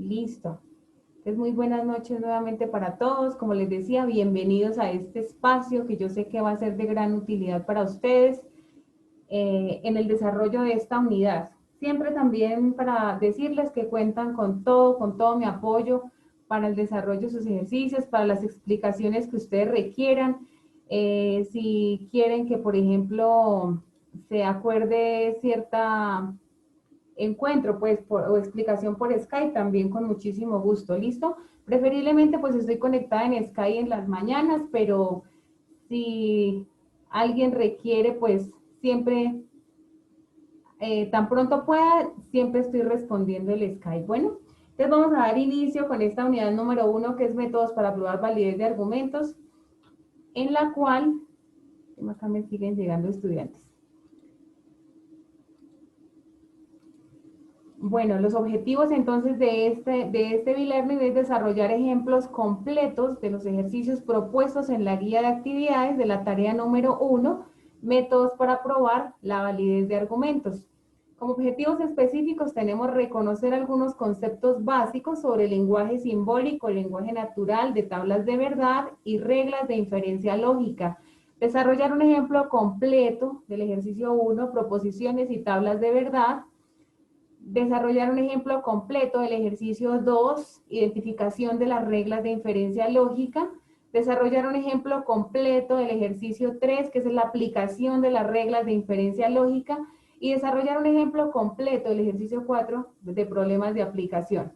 Listo. Entonces, muy buenas noches nuevamente para todos. Como les decía, bienvenidos a este espacio que yo sé que va a ser de gran utilidad para ustedes en el desarrollo de esta unidad. Siempre también para decirles que cuentan con todo mi apoyo para el desarrollo de sus ejercicios, para las explicaciones que ustedes requieran. Si quieren que, por ejemplo, se acuerde cierta encuentro pues o explicación por Skype, también con muchísimo gusto, ¿listo? Preferiblemente pues estoy conectada en Skype en las mañanas, pero si alguien requiere pues siempre, tan pronto pueda, siempre estoy respondiendo el Skype. Bueno, entonces vamos a dar inicio con esta unidad número 1 que es métodos para probar validez de argumentos, en la cual, acá me siguen llegando estudiantes. Bueno, los objetivos entonces de este e-learning es desarrollar ejemplos completos de los ejercicios propuestos en la guía de actividades de la tarea número 1, métodos para probar la validez de argumentos. Como objetivos específicos tenemos reconocer algunos conceptos básicos sobre el lenguaje simbólico, el lenguaje natural, de tablas de verdad y reglas de inferencia lógica. Desarrollar un ejemplo completo del ejercicio 1, proposiciones y tablas de verdad. Desarrollar un ejemplo completo del ejercicio 2, identificación de las reglas de inferencia lógica. Desarrollar un ejemplo completo del ejercicio 3, que es la aplicación de las reglas de inferencia lógica. Y desarrollar un ejemplo completo del ejercicio 4 de problemas de aplicación.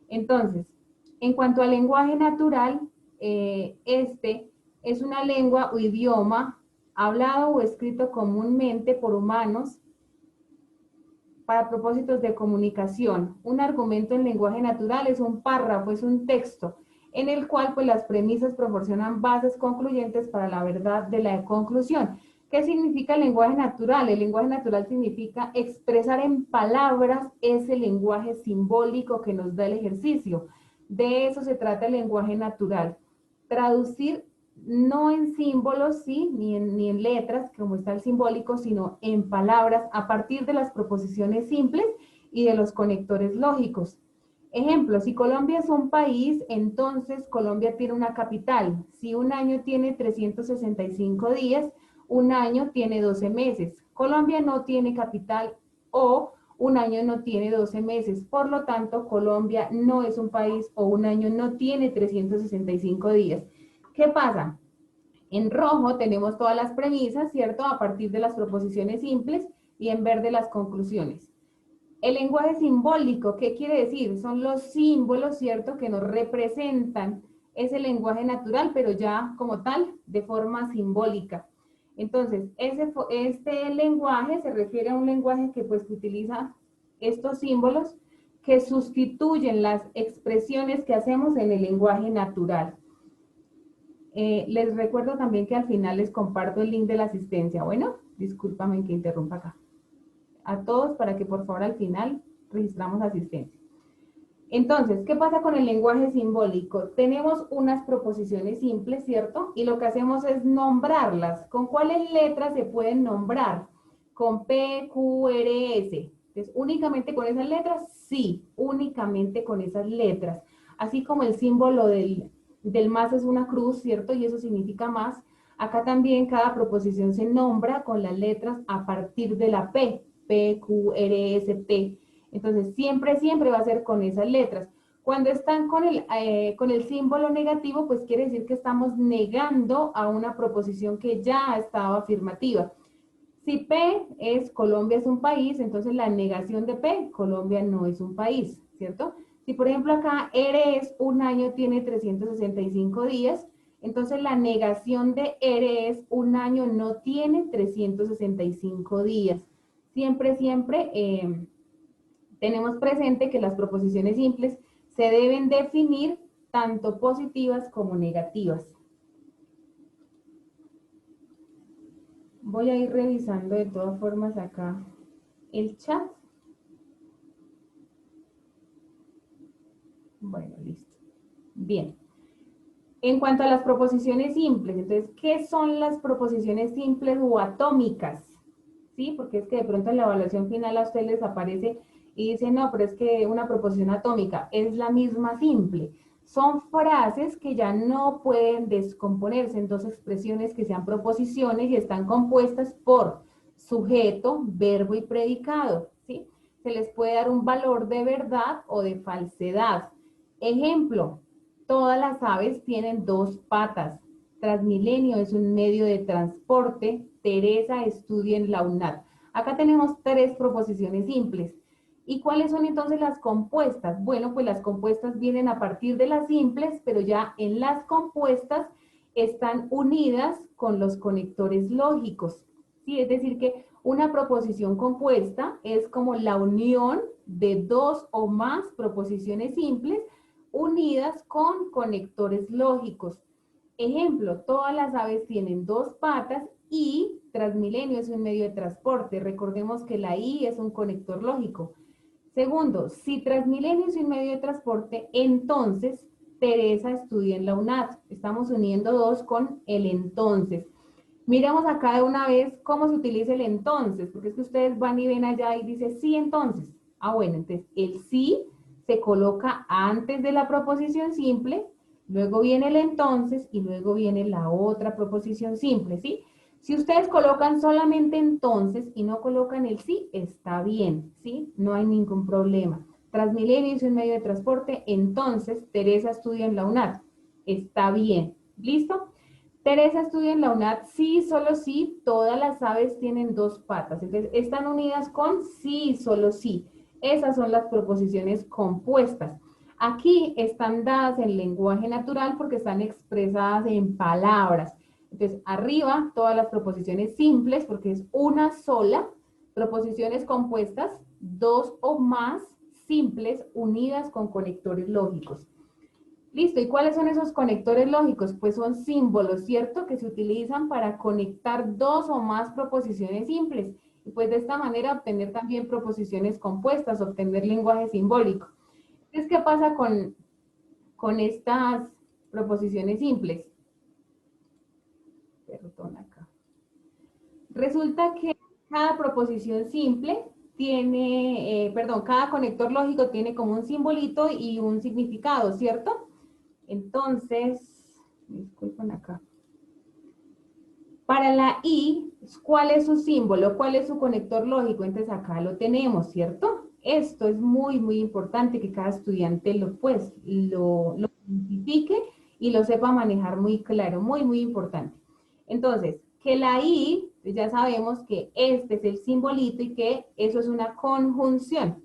Entonces, en cuanto al lenguaje natural, este es una lengua o idioma hablado o escrito comúnmente por humanos para propósitos de comunicación. Un argumento en lenguaje natural es un párrafo, es un texto, en el cual pues las premisas proporcionan bases concluyentes para la verdad de la conclusión. ¿Qué significa el lenguaje natural? El lenguaje natural significa expresar en palabras ese lenguaje simbólico que nos da el ejercicio. De eso se trata el lenguaje natural. Traducir no en símbolos, sí, ni en letras, como está el simbólico, sino en palabras a partir de las proposiciones simples y de los conectores lógicos. Ejemplo, si Colombia es un país, entonces Colombia tiene una capital. Si un año tiene 365 días, un año tiene 12 meses. Colombia no tiene capital o un año no tiene 12 meses. Por lo tanto, Colombia no es un país o un año no tiene 365 días. ¿Qué pasa? En rojo tenemos todas las premisas, ¿cierto? A partir de las proposiciones simples y en verde las conclusiones. El lenguaje simbólico, ¿qué quiere decir? Son los símbolos, ¿cierto? Que nos representan ese lenguaje natural, pero ya como tal, de forma simbólica. Entonces, este lenguaje se refiere a un lenguaje que pues utiliza estos símbolos que sustituyen las expresiones que hacemos en el lenguaje natural. Les recuerdo también que al final les comparto el link de la asistencia. Bueno, discúlpame que interrumpa acá. A todos para que por favor al final registramos asistencia. Entonces, ¿qué pasa con el lenguaje simbólico? Tenemos unas proposiciones simples, ¿cierto? Y lo que hacemos es nombrarlas. ¿Con cuáles letras se pueden nombrar? Con P, Q, R, S. Entonces, ¿únicamente con esas letras? Sí, únicamente con esas letras. Así como el símbolo del más es una cruz, ¿cierto? Y eso significa más. Acá también cada proposición se nombra con las letras a partir de la P. P, Q, R, S, T. Entonces, siempre, siempre va a ser con esas letras. Cuando están con el símbolo negativo, pues quiere decir que estamos negando a una proposición que ya estaba afirmativa. Si P es Colombia es un país, entonces la negación de P, Colombia no es un país, ¿cierto? Si por ejemplo acá R es un año tiene 365 días, entonces la negación de R es un año no tiene 365 días. Siempre, siempre tenemos presente que las proposiciones simples se deben definir tanto positivas como negativas. Voy a ir revisando de todas formas acá el chat. Bueno, listo. Bien. En cuanto a las proposiciones simples, entonces, ¿qué son las proposiciones simples o atómicas? ¿Sí? Porque es que de pronto en la evaluación final a ustedes les aparece y dicen, no, pero es que una proposición atómica es la misma simple. Son frases que ya no pueden descomponerse en dos expresiones que sean proposiciones y están compuestas por sujeto, verbo y predicado, ¿sí? Se les puede dar un valor de verdad o de falsedad. Ejemplo, todas las aves tienen dos patas. Transmilenio es un medio de transporte. Teresa estudia en la UNAD. Acá tenemos tres proposiciones simples. ¿Y cuáles son entonces las compuestas? Bueno, pues las compuestas vienen a partir de las simples, pero ya en las compuestas están unidas con los conectores lógicos. ¿Sí? Es decir, que una proposición compuesta es como la unión de dos o más proposiciones simples unidas con conectores lógicos. Ejemplo, todas las aves tienen dos patas y Transmilenio es un medio de transporte. Recordemos que la I es un conector lógico. Segundo, si Transmilenio es un medio de transporte, entonces Teresa estudia en la UNAD. Estamos uniendo dos con el entonces. Miremos acá de una vez cómo se utiliza el entonces, porque es que ustedes van y ven allá y dice sí, entonces. Ah, bueno, entonces el sí se coloca antes de la proposición simple, luego viene el entonces y luego viene la otra proposición simple, ¿sí? Si ustedes colocan solamente entonces y no colocan el sí, está bien, ¿sí? No hay ningún problema. Transmilenio es un medio de transporte, entonces Teresa estudia en la UNAD. Está bien. ¿Listo? Teresa estudia en la UNAD, sí, solo sí, todas las aves tienen dos patas. Entonces, están unidas con sí, solo sí. Esas son las proposiciones compuestas. Aquí están dadas en lenguaje natural porque están expresadas en palabras. Entonces, arriba todas las proposiciones simples porque es una sola. Proposiciones compuestas, dos o más simples unidas con conectores lógicos. Listo, ¿y cuáles son esos conectores lógicos? Pues son símbolos, ¿cierto? Que se utilizan para conectar dos o más proposiciones simples. Y pues de esta manera obtener también proposiciones compuestas, obtener lenguaje simbólico. Entonces, ¿qué pasa con estas proposiciones simples? Perdón acá. Resulta que cada proposición simple tiene, cada conector lógico tiene como un simbolito y un significado, ¿cierto? Entonces, disculpen acá. Para la I, ¿cuál es su símbolo? ¿Cuál es su conector lógico? Entonces acá lo tenemos, ¿cierto? Esto es muy, muy importante que cada estudiante lo identifique y lo sepa manejar muy claro, muy, muy importante. Entonces, que la I, pues ya sabemos que este es el simbolito y que eso es una conjunción.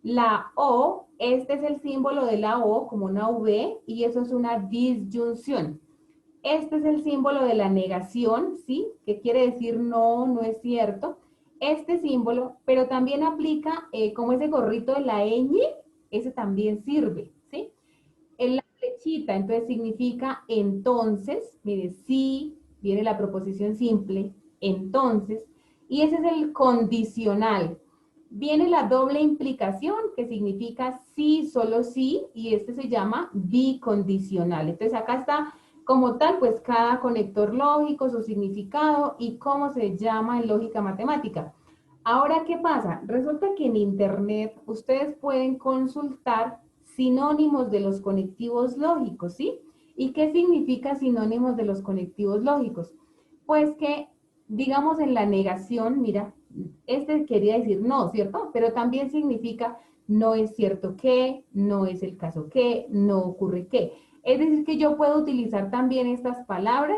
La O, este es el símbolo de la O como una V y eso es una disyunción. Este es el símbolo de la negación, ¿sí? Que quiere decir no, no es cierto. Este símbolo, pero también aplica como ese gorrito de la ñ, ese también sirve, ¿sí? En la flechita, entonces significa entonces, mire, sí, viene la proposición simple, entonces, y ese es el condicional. Viene la doble implicación, que significa sí, solo sí, y este se llama bicondicional. Entonces acá está como tal, pues cada conector lógico, su significado y cómo se llama en lógica matemática. Ahora, ¿qué pasa? Resulta que en Internet ustedes pueden consultar sinónimos de los conectivos lógicos, ¿sí? ¿Y qué significa sinónimos de los conectivos lógicos? Pues que, digamos, en la negación, mira, este quería decir no, ¿cierto? Pero también significa no es cierto que, no es el caso que, no ocurre que. Es decir, que yo puedo utilizar también estas palabras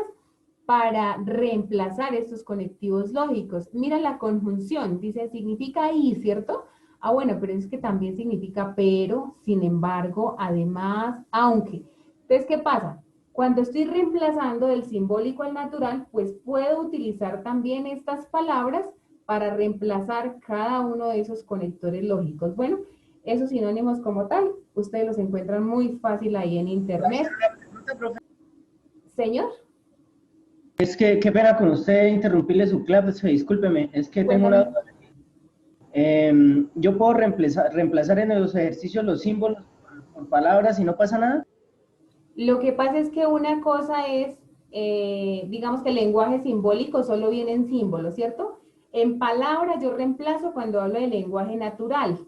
para reemplazar estos conectivos lógicos. Mira la conjunción, dice, significa y, ¿cierto? Ah, bueno, pero es que también significa pero, sin embargo, además, aunque. Entonces, ¿qué pasa? Cuando estoy reemplazando del simbólico al natural, pues puedo utilizar también estas palabras para reemplazar cada uno de esos conectores lógicos. Bueno, esos sinónimos como tal, ustedes los encuentran muy fácil ahí en internet. Señor, Es que qué pena con usted interrumpirle su clase, discúlpeme, es que tengo una cuéntame. duda. ¿Yo puedo reemplazar en los ejercicios los símbolos por palabras y no pasa nada? Lo que pasa es que una cosa es, digamos que el lenguaje simbólico solo viene en símbolos, ¿cierto? En palabras yo reemplazo cuando hablo de lenguaje natural.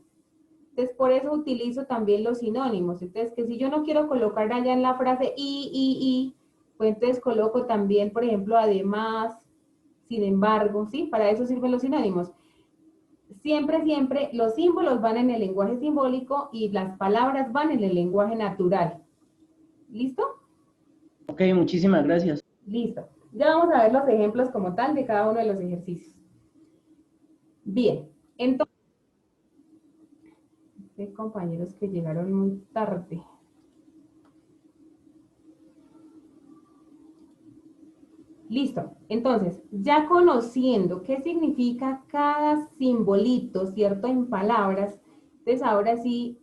Entonces, por eso utilizo también los sinónimos. Entonces, que si yo no quiero colocar allá en la frase pues entonces coloco también, por ejemplo, además, sin embargo, ¿sí? Para eso sirven los sinónimos. Siempre, siempre, los símbolos van en el lenguaje simbólico y las palabras van en el lenguaje natural. ¿Listo? Ok, muchísimas gracias. Listo. Ya vamos a ver los ejemplos como tal de cada uno de los ejercicios. Bien, entonces, hay compañeros que llegaron muy tarde. Listo. Entonces, ya conociendo qué significa cada simbolito, ¿cierto? En palabras, entonces ahora sí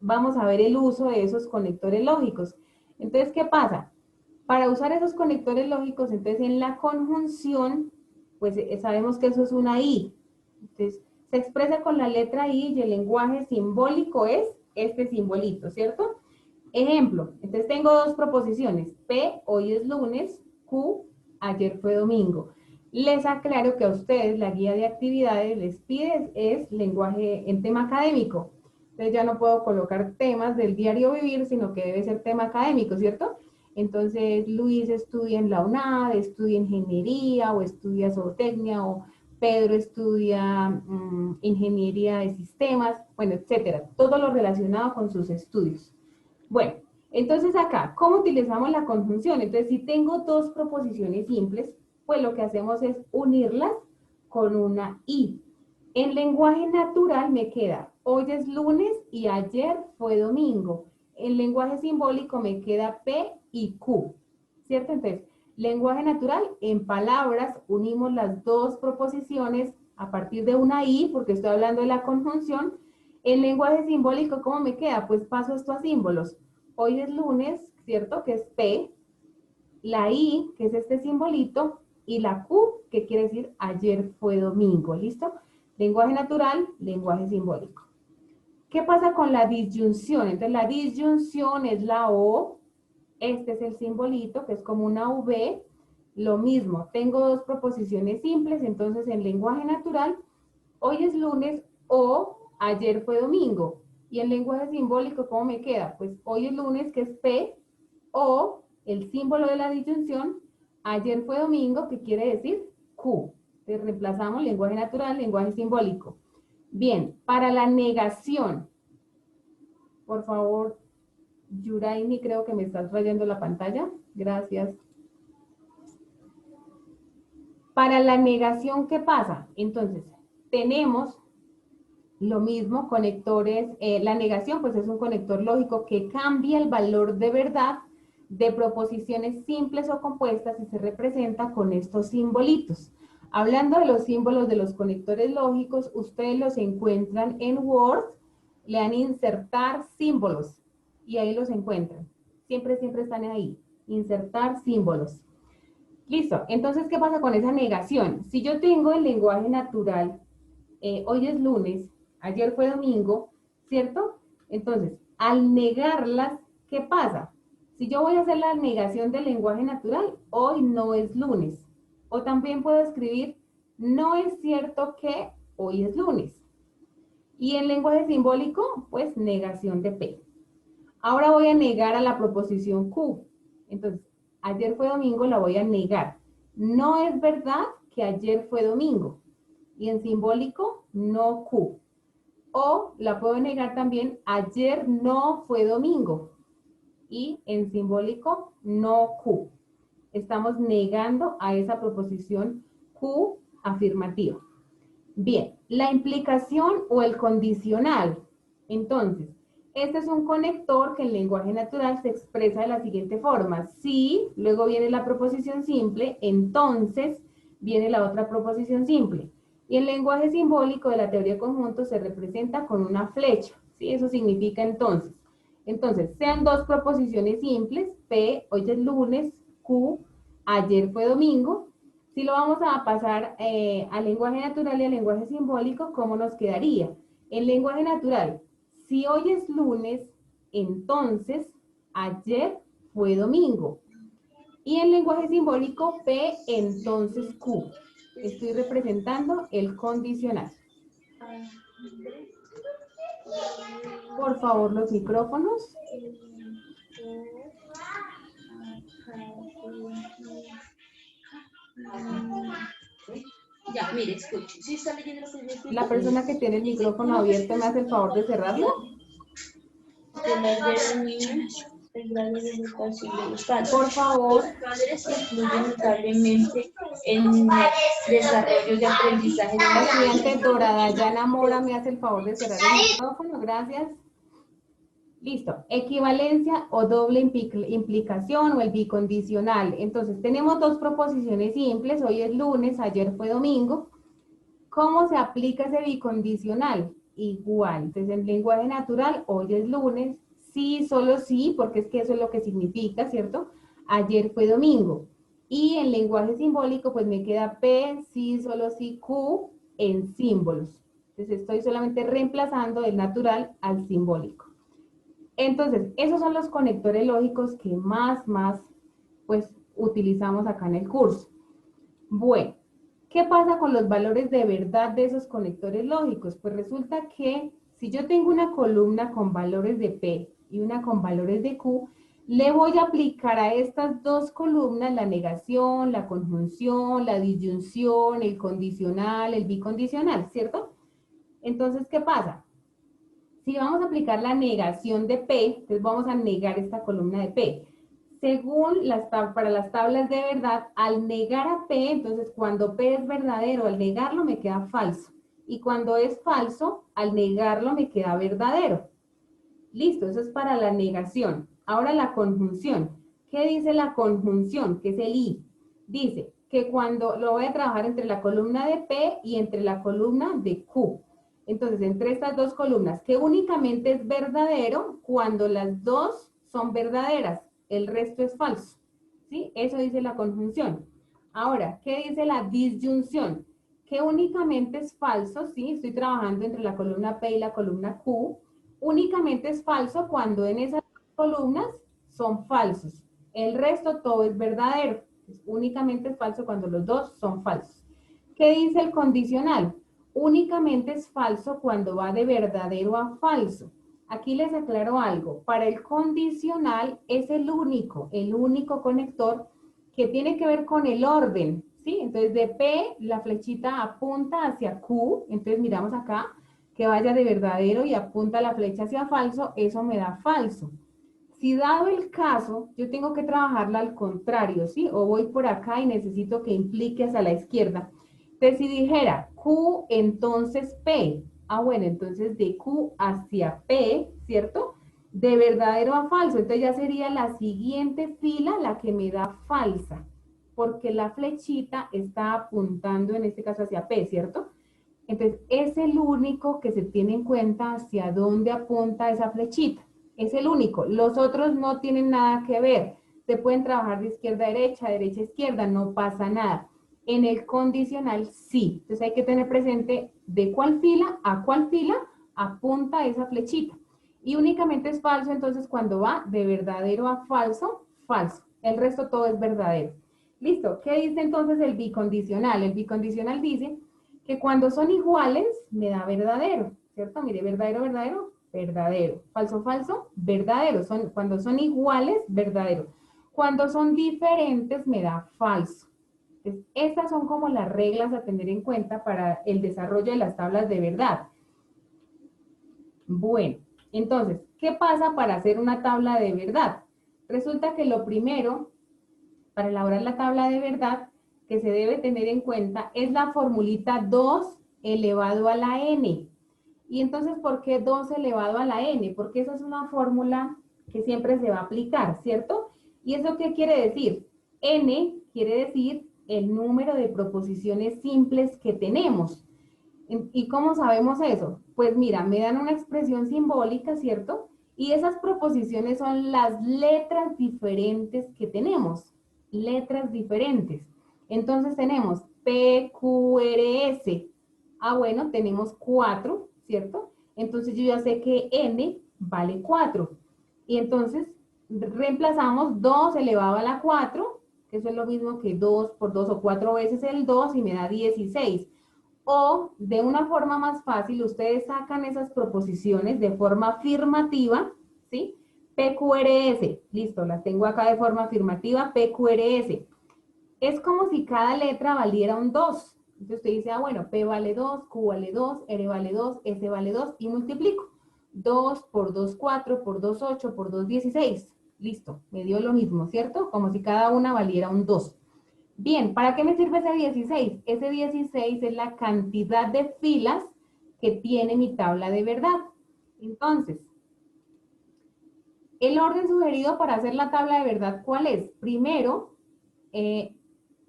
vamos a ver el uso de esos conectores lógicos. Entonces, ¿qué pasa? Para usar esos conectores lógicos, entonces en la conjunción, pues sabemos que eso es una I. Entonces, se expresa con la letra I y el lenguaje simbólico es este simbolito, ¿cierto? Ejemplo, entonces tengo dos proposiciones. P, hoy es lunes. Q, ayer fue domingo. Les aclaro que a ustedes la guía de actividades les pide es lenguaje en tema académico. Entonces ya no puedo colocar temas del diario vivir, sino que debe ser tema académico, ¿cierto? Entonces Luis estudia en la UNAD, estudia ingeniería o estudia zootecnia o Pedro estudia ingeniería de sistemas, bueno, etcétera. Todo lo relacionado con sus estudios. Bueno, entonces acá, ¿cómo utilizamos la conjunción? Entonces, si tengo dos proposiciones simples, pues lo que hacemos es unirlas con una I. En lenguaje natural me queda, hoy es lunes y ayer fue domingo. En lenguaje simbólico me queda P y Q, ¿cierto? Entonces, lenguaje natural, en palabras unimos las dos proposiciones a partir de una I, porque estoy hablando de la conjunción. El lenguaje simbólico, ¿cómo me queda? Pues paso esto a símbolos. Hoy es lunes, ¿cierto? Que es P, la I, que es este simbolito, y la Q, que quiere decir ayer fue domingo, ¿listo? Lenguaje natural, lenguaje simbólico. ¿Qué pasa con la disyunción? Entonces la disyunción es la O, este es el simbolito, que es como una V, lo mismo, tengo dos proposiciones simples, entonces en lenguaje natural, hoy es lunes o ayer fue domingo. Y el lenguaje simbólico, ¿cómo me queda? Pues hoy es lunes, que es P, o el símbolo de la disyunción, ayer fue domingo, que quiere decir Q. Entonces reemplazamos lenguaje natural, lenguaje simbólico. Bien, para la negación, por favor, Yuraini, creo que me estás trayendo la pantalla. Gracias. Para la negación, ¿qué pasa? Entonces, tenemos lo mismo, conectores, la negación pues es un conector lógico que cambia el valor de verdad de proposiciones simples o compuestas y se representa con estos simbolitos. Hablando de los símbolos de los conectores lógicos, ustedes los encuentran en Word, le dan insertar símbolos y ahí los encuentran. Siempre, siempre están ahí. Insertar símbolos. Listo. Entonces, ¿qué pasa con esa negación? Si yo tengo el lenguaje natural, hoy es lunes, ayer fue domingo, ¿cierto? Entonces, al negarlas, ¿qué pasa? Si yo voy a hacer la negación del lenguaje natural, hoy no es lunes. O también puedo escribir, no es cierto que hoy es lunes. Y en lenguaje simbólico, pues negación de P. Ahora voy a negar a la proposición Q. Entonces, ayer fue domingo, la voy a negar. No es verdad que ayer fue domingo. Y en simbólico, no Q. O la puedo negar también, ayer no fue domingo. Y en simbólico, no Q. Estamos negando a esa proposición Q afirmativa. Bien, la implicación o el condicional. Entonces, este es un conector que en lenguaje natural se expresa de la siguiente forma. Si, luego viene la proposición simple, entonces viene la otra proposición simple. Y el lenguaje simbólico de la teoría de conjuntos se representa con una flecha. ¿Sí? Eso significa entonces. Entonces, sean dos proposiciones simples, P, hoy es lunes, Q, ayer fue domingo. Si lo vamos a pasar al lenguaje natural y al lenguaje simbólico, ¿cómo nos quedaría? En lenguaje natural, si hoy es lunes, entonces ayer fue domingo. Y en lenguaje simbólico, P, entonces Q. Estoy representando el condicional. Por favor, los micrófonos. Ya, mire, escuche. ¿Sí está leyendo lo que yo escrito? La persona que tiene el Dice, micrófono ¿cómo que abierto, ¿me se hace el favor de cerrarlo? de las de los niños, el grado de educación de los padres? Por favor. Los padres influyen notablemente en el desarrollo de aprendizaje de La los estudiante niños. Dora Dayana Mora me hace el favor de cerrar el micrófono, gracias. Listo, equivalencia o doble implicación o el bicondicional. Entonces, tenemos dos proposiciones simples, hoy es lunes, ayer fue domingo. ¿Cómo se aplica ese bicondicional? Igual, entonces en lenguaje natural, hoy es lunes, sí, solo sí, porque es que eso es lo que significa, ¿cierto? Ayer fue domingo. Y en lenguaje simbólico, pues me queda P, sí, solo sí, Q en símbolos. Entonces estoy solamente reemplazando del natural al simbólico. Entonces, esos son los conectores lógicos que pues, utilizamos acá en el curso. Bueno, ¿qué pasa con los valores de verdad de esos conectores lógicos? Pues resulta que si yo tengo una columna con valores de P y una con valores de Q, le voy a aplicar a estas dos columnas la negación, la conjunción, la disyunción, el condicional, el bicondicional, ¿cierto? Entonces, ¿qué pasa? Si vamos a aplicar la negación de P, entonces vamos a negar esta columna de P. Según para las tablas de verdad, al negar a P, entonces cuando P es verdadero, al negarlo me queda falso. Y cuando es falso, al negarlo me queda verdadero. Listo, eso es para la negación. Ahora la conjunción. ¿Qué dice la conjunción? Que es el I. Dice que cuando lo voy a trabajar entre la columna de P y entre la columna de Q. Entonces, entre estas dos columnas, que únicamente es verdadero cuando las dos son verdaderas. El resto es falso. ¿Sí? Eso dice la conjunción. Ahora, ¿qué dice la disyunción? Que únicamente es falso, ¿sí? Estoy trabajando entre la columna P y la columna Q. Únicamente es falso cuando en esas columnas son falsos. El resto todo es verdadero. Únicamente es falso cuando los dos son falsos. ¿Qué dice el condicional? Únicamente es falso cuando va de verdadero a falso. Aquí les aclaro algo. Para el condicional es el único conector que tiene que ver con el orden, ¿sí? Entonces de P la flechita apunta hacia Q, entonces miramos acá, que vaya de verdadero y apunta la flecha hacia falso, eso me da falso. Si dado el caso, yo tengo que trabajarla al contrario, ¿sí? O voy por acá y necesito que implique hacia la izquierda. Entonces, si dijera Q, entonces P. Ah, bueno, entonces de Q hacia P, ¿cierto? De verdadero a falso. Entonces ya sería la siguiente fila la que me da falsa, porque la flechita está apuntando en este caso hacia P, ¿cierto? Entonces, es el único que se tiene en cuenta hacia dónde apunta esa flechita. Es el único. Los otros no tienen nada que ver. Se pueden trabajar de izquierda a derecha, derecha a izquierda, no pasa nada. En el condicional, sí. Entonces, hay que tener presente de cuál fila a cuál fila apunta esa flechita. Y únicamente es falso, entonces, cuando va de verdadero a falso, falso. El resto todo es verdadero. Listo. ¿Qué dice entonces el bicondicional? El bicondicional dice que cuando son iguales me da verdadero, ¿cierto? Mire, verdadero, verdadero, verdadero. Falso, falso, verdadero. Cuando son iguales, verdadero. Cuando son diferentes me da falso. Entonces, estas son como las reglas a tener en cuenta para el desarrollo de las tablas de verdad. Bueno, entonces, ¿qué pasa para hacer una tabla de verdad? Resulta que lo primero, para elaborar la tabla de verdad, que se debe tener en cuenta es la formulita 2 elevado a la n. Y entonces, ¿por qué 2 elevado a la n? Porque esa es una fórmula que siempre se va a aplicar, ¿cierto? ¿Y eso qué quiere decir? N quiere decir el número de proposiciones simples que tenemos. ¿Y cómo sabemos eso? Pues mira, me dan una expresión simbólica, ¿cierto? Y esas proposiciones son las letras diferentes que tenemos. Letras diferentes. Entonces tenemos P, Q, R, S. Ah, bueno, tenemos 4, ¿cierto? Entonces yo ya sé que N vale 4. Y entonces reemplazamos 2 elevado a la 4, que eso es lo mismo que 2 por 2 o 4 veces el 2 y me da 16. O de una forma más fácil, ustedes sacan esas proposiciones de forma afirmativa, ¿sí? PQRS, listo, las tengo acá de forma afirmativa, PQRS. Es como si cada letra valiera un 2. Entonces usted dice, ah, bueno, P vale 2, Q vale 2, R vale 2, S vale 2 y multiplico. 2 por 2, 4, por 2, 8, por 2, 16. Listo, me dio lo mismo, ¿cierto? Como si cada una valiera un 2. Bien, ¿para qué me sirve ese 16? Ese 16 es la cantidad de filas que tiene mi tabla de verdad. Entonces, el orden sugerido para hacer la tabla de verdad, ¿cuál es? Primero,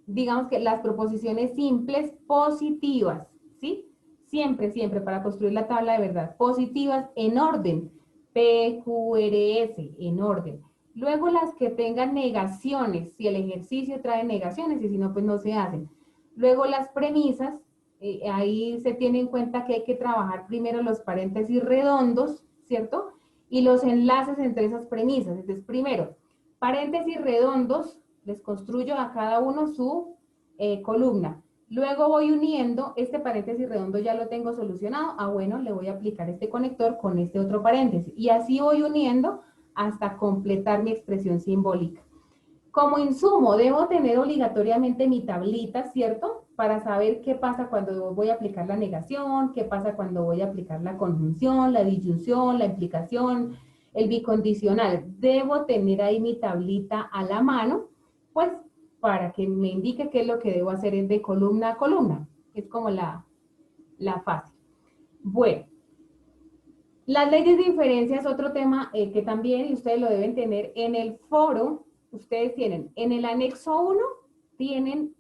digamos que las proposiciones simples positivas, ¿sí? Siempre, siempre para construir la tabla de verdad. Positivas en orden. P, Q, R, S, en orden. Luego las que tengan negaciones, si el ejercicio trae negaciones y si no, pues no se hacen. Luego las premisas, ahí se tiene en cuenta que hay que trabajar primero los paréntesis redondos, ¿cierto? Y los enlaces entre esas premisas. Entonces, primero, paréntesis redondos, les construyo a cada uno su columna. Luego voy uniendo, este paréntesis redondo ya lo tengo solucionado, ah bueno, le voy a aplicar este conector con este otro paréntesis. Y así voy uniendo hasta completar mi expresión simbólica. Como insumo, debo tener obligatoriamente mi tablita, ¿cierto? Para saber qué pasa cuando voy a aplicar la negación, qué pasa cuando voy a aplicar la conjunción, la disyunción, la implicación, el bicondicional. Debo tener ahí mi tablita a la mano, pues para que me indique qué es lo que debo hacer es de columna a columna. Es como la fase. Bueno, las leyes de inferencia es otro tema que también y ustedes lo deben tener en el foro. Ustedes tienen en el anexo 1, tienen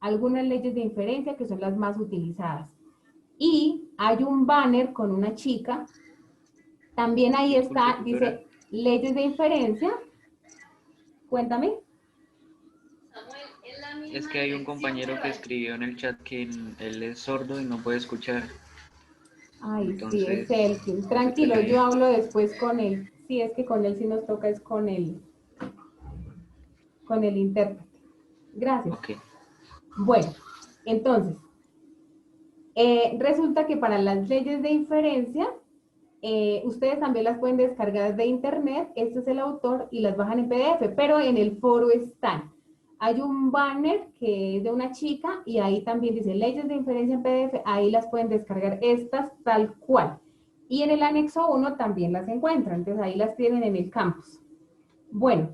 algunas leyes de inferencia que son las más utilizadas. Y hay un banner con una chica. También ahí Disculpe, está, tutora. dice leyes de inferencia. Cuéntame. Es que hay un compañero que escribió en el chat que él es sordo y no puede escuchar. Ay, sí, es Entonces, Elkin. no sé qué Tranquilo, le yo diga. hablo después con él. Sí, es que con él sí nos toca es con el intérprete. Gracias. Ok. Bueno, entonces, resulta que para las leyes de inferencia, ustedes también las pueden descargar de internet, este es el autor, y las bajan en PDF, pero en el foro están. Hay un banner que es de una chica y ahí también dice leyes de inferencia en PDF, ahí las pueden descargar estas tal cual. Y en el anexo 1 también las encuentran, entonces ahí las tienen en el campus. Bueno,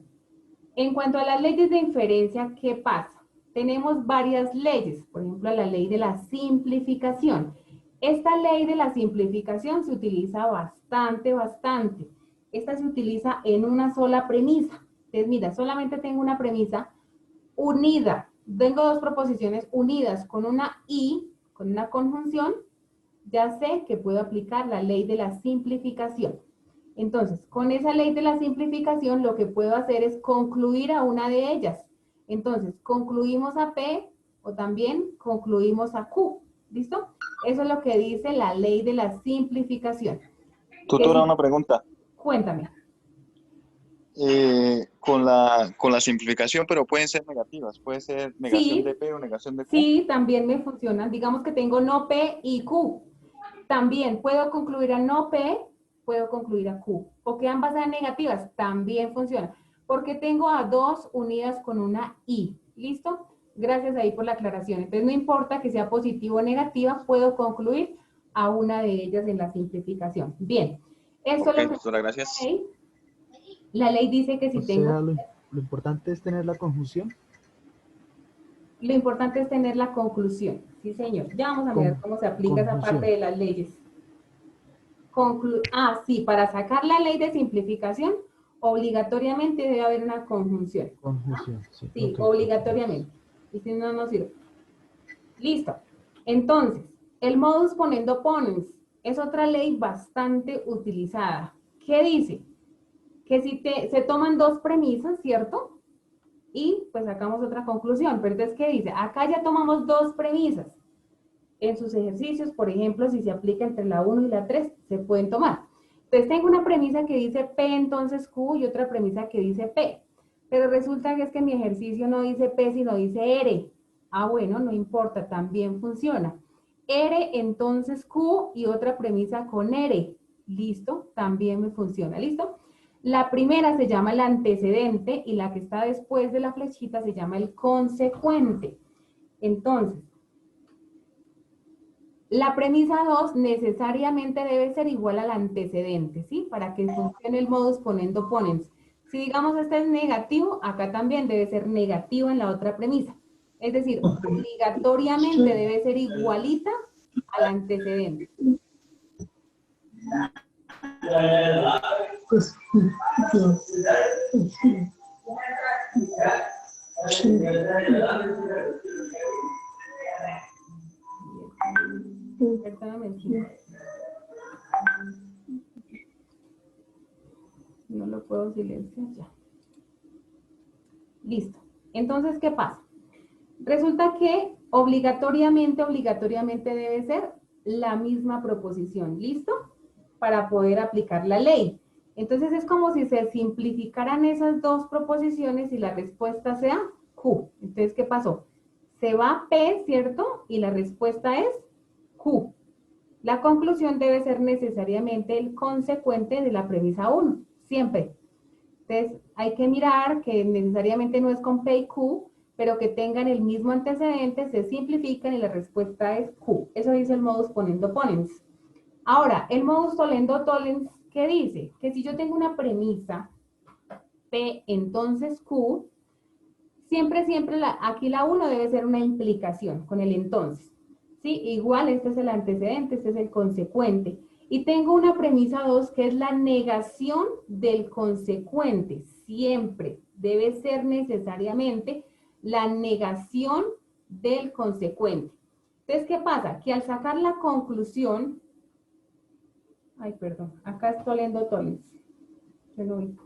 en cuanto a las leyes de inferencia, ¿qué pasa? Tenemos varias leyes, por ejemplo, la ley de la simplificación. Esta ley de la simplificación se utiliza bastante, bastante. Esta se utiliza en una sola premisa. Entonces, mira, solamente tengo una premisa unida. Tengo dos proposiciones unidas con una y, con una conjunción. Ya sé que puedo aplicar la ley de la simplificación. Entonces, con esa ley de la simplificación, lo que puedo hacer es concluir a una de ellas. Entonces, concluimos a P o también concluimos a Q. ¿Listo? Eso es lo que dice la ley de la simplificación. Que Tutora, si, una pregunta. cuéntame. Con la simplificación, pero pueden ser negativas. Puede ser negación de Sí, P o negación de Q. sí, también me funcionan. Digamos que tengo no P y Q. También puedo concluir a no P, puedo concluir a Q. O que ambas sean negativas, también funciona. Porque tengo a dos unidas con una I. ¿Listo? Gracias ahí por la aclaración. Entonces no importa que sea positiva o negativa, puedo concluir a una de ellas en la simplificación. Bien, esto Ok, es lo que tutora, dice gracias. la ley. La ley dice que O si tengo, sea, lo importante es tener la conjunción. lo importante es tener la conclusión. Sí, señor. Ya vamos a mirar cómo se aplica esa parte Conjunción. de las leyes. Sí, para sacar la ley de simplificación, obligatoriamente debe haber una conjunción. Conjunción, sí. Sí, Ok, obligatoriamente. Y si no, no sirve. Listo. Entonces, el modus ponendo ponens es otra ley bastante utilizada. ¿Qué dice? Que si se toman dos premisas, ¿cierto? Y pues sacamos otra conclusión. Pero entonces, ¿qué dice? Acá ya tomamos dos premisas. En sus ejercicios, por ejemplo, si se aplica entre la 1 y la 3, se pueden tomar. Entonces tengo una premisa que dice P, entonces Q, y otra premisa que dice P. Pero resulta que es que mi ejercicio no dice P, sino dice R. Ah, bueno, no importa, también funciona. R entonces Q y otra premisa con R. ¿Listo? También me funciona. ¿Listo? La primera se llama el antecedente y la que está después de la flechita se llama el consecuente. Entonces, la premisa 2 necesariamente debe ser igual al antecedente, ¿sí? Para que funcione el modus ponendo ponens. Si digamos este es negativo, acá también debe ser negativo en la otra premisa. Es decir, obligatoriamente debe ser igualita al antecedente. Perdóname, sí. No lo puedo silenciar ya. Listo. Entonces, ¿qué pasa? Resulta que obligatoriamente debe ser la misma proposición. ¿Listo? Para poder aplicar la ley. Entonces es como si se simplificaran esas dos proposiciones y la respuesta sea Q. Entonces, ¿qué pasó? Se va P, ¿cierto? Y la respuesta es Q. La conclusión debe ser necesariamente el consecuente de la premisa 1, siempre. Entonces, hay que mirar que necesariamente no es con P y Q, pero que tengan el mismo antecedente, se simplifican y la respuesta es Q. Eso dice el modus ponendo ponens. Ahora, el modus tollendo tollens, ¿qué dice? Que si yo tengo una premisa P, entonces Q, siempre, aquí la 1 debe ser una implicación con el entonces. ¿Sí? Igual este es el antecedente, este es el consecuente. Y tengo una premisa 2 que es la negación del consecuente. Siempre debe ser necesariamente la negación del consecuente. Entonces, ¿qué pasa? Que al sacar la conclusión, ay, perdón, acá estoy leyendo tollens. Yo no vi.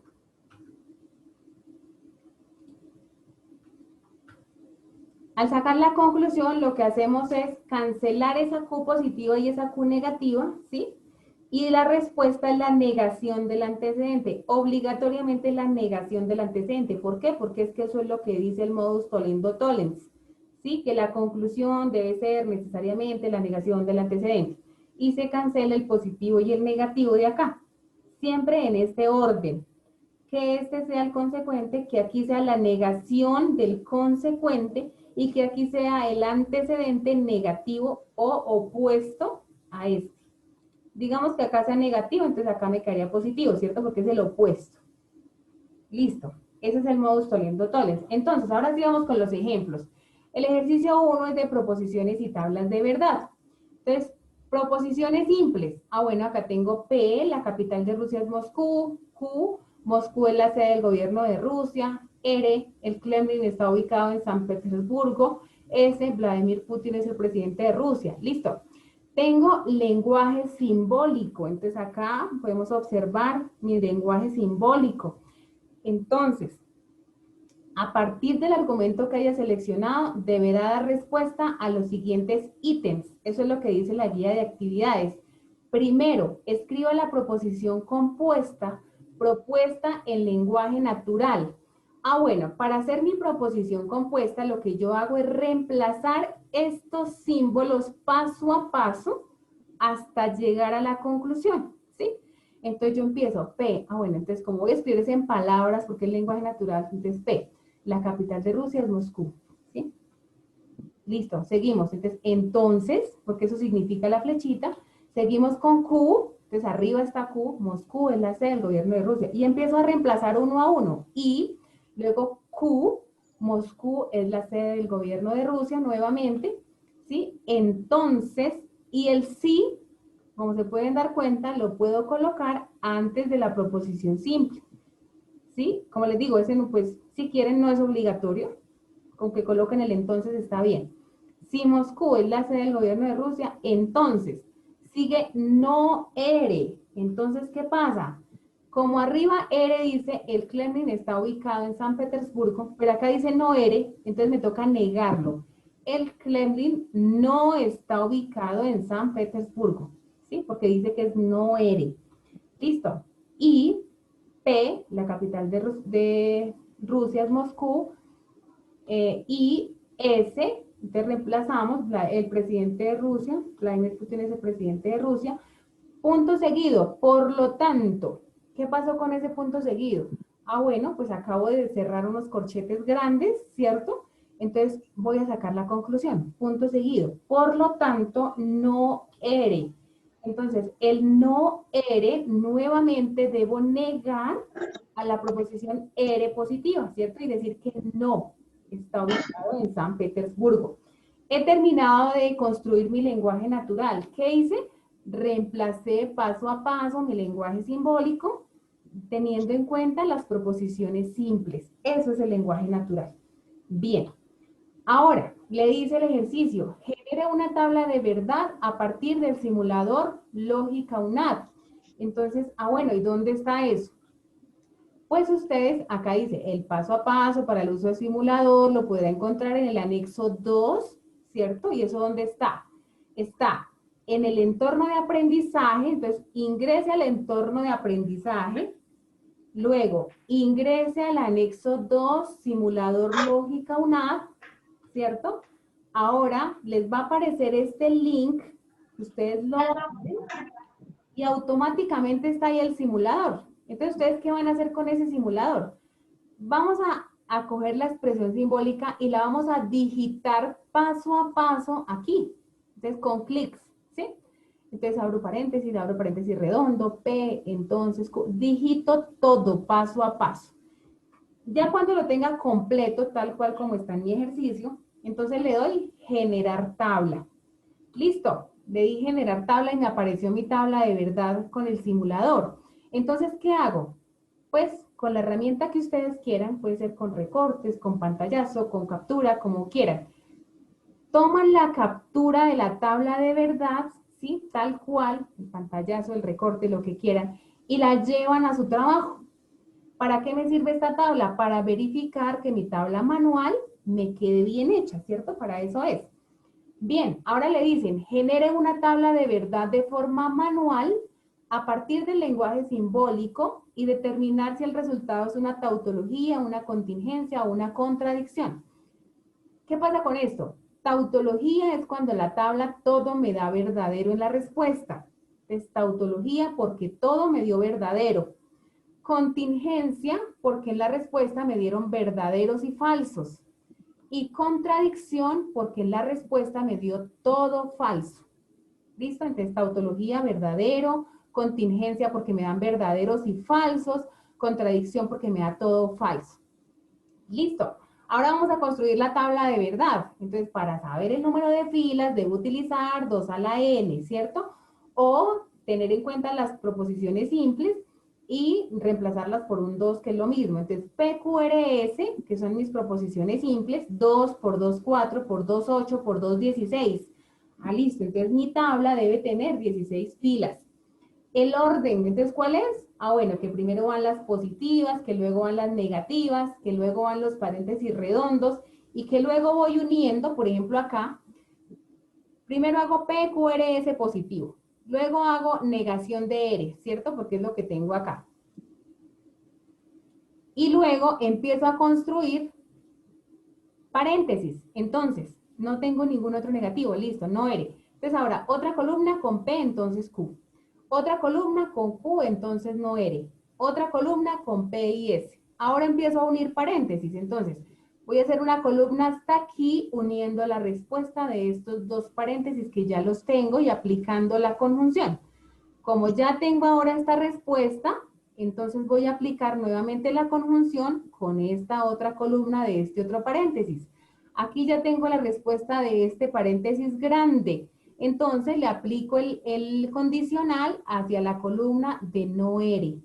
Al sacar la conclusión, lo que hacemos es cancelar esa Q positiva y esa Q negativa, ¿sí? Y la respuesta es la negación del antecedente, obligatoriamente la negación del antecedente. ¿Por qué? Porque es que eso es lo que dice el modus tollendo tollens, ¿sí? Que la conclusión debe ser necesariamente la negación del antecedente. Y se cancela el positivo y el negativo de acá, siempre en este orden. Que este sea el consecuente, que aquí sea la negación del consecuente y que aquí sea el antecedente negativo o opuesto a este. Digamos que acá sea negativo, entonces acá me quedaría positivo, ¿cierto? Porque es el opuesto. Listo. Ese es el modus tollendo tollens. Entonces, ahora sí vamos con los ejemplos. El ejercicio 1 es de proposiciones y tablas de verdad. Entonces, proposiciones simples. Ah, bueno, acá tengo P, la capital de Rusia es Moscú. Q, Moscú es la sede del gobierno de Rusia. R, el Kremlin está ubicado en San Petersburgo. S, Vladimir Putin es el presidente de Rusia. Listo. Tengo lenguaje simbólico. Entonces, acá podemos observar mi lenguaje simbólico. Entonces, a partir del argumento que haya seleccionado, deberá dar respuesta a los siguientes ítems. Eso es lo que dice la guía de actividades. Primero, escriba la proposición compuesta, propuesta en lenguaje natural. Ah, bueno, para hacer mi proposición compuesta, lo que yo hago es reemplazar estos símbolos paso a paso hasta llegar a la conclusión, ¿sí? Entonces yo empiezo P, ah bueno, entonces como voy a escribirse en palabras porque es lenguaje natural, entonces P, la capital de Rusia es Moscú, ¿sí? Listo, seguimos, entonces, porque eso significa la flechita, seguimos con Q, entonces arriba está Q, Moscú es la sede del gobierno de Rusia, y empiezo a reemplazar uno a uno, y luego Q, Moscú es la sede del gobierno de Rusia nuevamente, ¿sí? Entonces, y el sí, como se pueden dar cuenta, lo puedo colocar antes de la proposición simple, ¿sí? Como les digo, ese no, pues, si quieren no es obligatorio, con que coloquen el entonces está bien. Si Moscú es la sede del gobierno de Rusia, entonces sigue no ERE. Entonces, ¿qué pasa? Como arriba ERE dice, el Kremlin está ubicado en San Petersburgo, pero acá dice no ERE, entonces me toca negarlo. El Kremlin no está ubicado en San Petersburgo, ¿sí? Porque dice que es no ERE. Listo. Y P, la capital de Rusia es Moscú, y S Entonces reemplazamos el presidente de Rusia, Vladimir Putin es el presidente de Rusia, punto seguido, por lo tanto, ¿qué pasó con ese punto seguido? Ah, bueno, pues acabo de cerrar unos corchetes grandes, ¿cierto? Entonces voy a sacar la conclusión, punto seguido. Por lo tanto, no ere. Entonces, el no ere, nuevamente debo negar a la proposición ere positiva, ¿cierto? Y decir que no está ubicado en San Petersburgo. He terminado de construir mi lenguaje natural. ¿Qué hice? Reemplacé paso a paso mi lenguaje simbólico teniendo en cuenta las proposiciones simples. Eso es el lenguaje natural. Bien. Ahora, le dice el ejercicio, genere una tabla de verdad a partir del simulador Lógica UNAD. Entonces, bueno, ¿y dónde está eso? Pues ustedes, acá dice, el paso a paso para el uso del simulador lo podrá encontrar en el anexo 2, ¿cierto? ¿Y eso dónde está? Está en el entorno de aprendizaje, entonces ingrese al entorno de aprendizaje, luego ingrese al anexo 2, simulador Lógica UNAD, ¿cierto? Ahora les va a aparecer este link, ustedes lo abren y automáticamente está ahí el simulador. Entonces, ¿ustedes qué van a hacer con ese simulador? Vamos a coger la expresión simbólica y la vamos a digitar paso a paso aquí. Entonces, con clics, ¿sí? Entonces, abro paréntesis redondo, P, entonces, digito todo paso a paso. Ya cuando lo tenga completo, tal cual como está en mi ejercicio, entonces le doy generar tabla. Listo, le di generar tabla y me apareció mi tabla de verdad con el simulador. Entonces, ¿qué hago? Pues con la herramienta que ustedes quieran, puede ser con recortes, con pantallazo, con captura, como quieran. Toman la captura de la tabla de verdad, ¿sí? Tal cual, el pantallazo, el recorte, lo que quieran, y la llevan a su trabajo. ¿Para qué me sirve esta tabla? Para verificar que mi tabla manual me quede bien hecha, ¿cierto? Para eso es. Bien, ahora le dicen, genere una tabla de verdad de forma manual a partir del lenguaje simbólico y determinar si el resultado es una tautología, una contingencia o una contradicción. ¿Qué pasa con esto? Tautología es cuando la tabla todo me da verdadero en la respuesta. Es tautología porque todo me dio verdadero. Contingencia porque en la respuesta me dieron verdaderos y falsos. Y contradicción porque en la respuesta me dio todo falso. ¿Listo? Entonces, tautología, verdadero, contingencia porque me dan verdaderos y falsos, contradicción porque me da todo falso. Listo. Ahora vamos a construir la tabla de verdad. Entonces, para saber el número de filas, debo utilizar 2 a la n, ¿cierto? O tener en cuenta las proposiciones simples y reemplazarlas por un 2, que es lo mismo. Entonces, PQRS, que son mis proposiciones simples, 2 por 2, 4, por 2, 8, por 2, 16. Ah, listo. Entonces, mi tabla debe tener 16 filas. El orden, entonces, ¿cuál es? Ah, bueno, que primero van las positivas, que luego van las negativas, que luego van los paréntesis redondos y que luego voy uniendo, por ejemplo, acá. Primero hago PQRS positivo. Luego hago negación de R, ¿cierto? Porque es lo que tengo acá. Y luego empiezo a construir paréntesis. Entonces, no tengo ningún otro negativo, listo, no R. Entonces ahora, otra columna con P, entonces Q. Otra columna con Q, entonces no R. Otra columna con P y S. Ahora empiezo a unir paréntesis. Entonces, voy a hacer una columna hasta aquí, uniendo la respuesta de estos dos paréntesis que ya los tengo y aplicando la conjunción. Como ya tengo ahora esta respuesta, entonces voy a aplicar nuevamente la conjunción con esta otra columna de este otro paréntesis. Aquí ya tengo la respuesta de este paréntesis grande. Entonces le aplico el condicional hacia la columna de no R.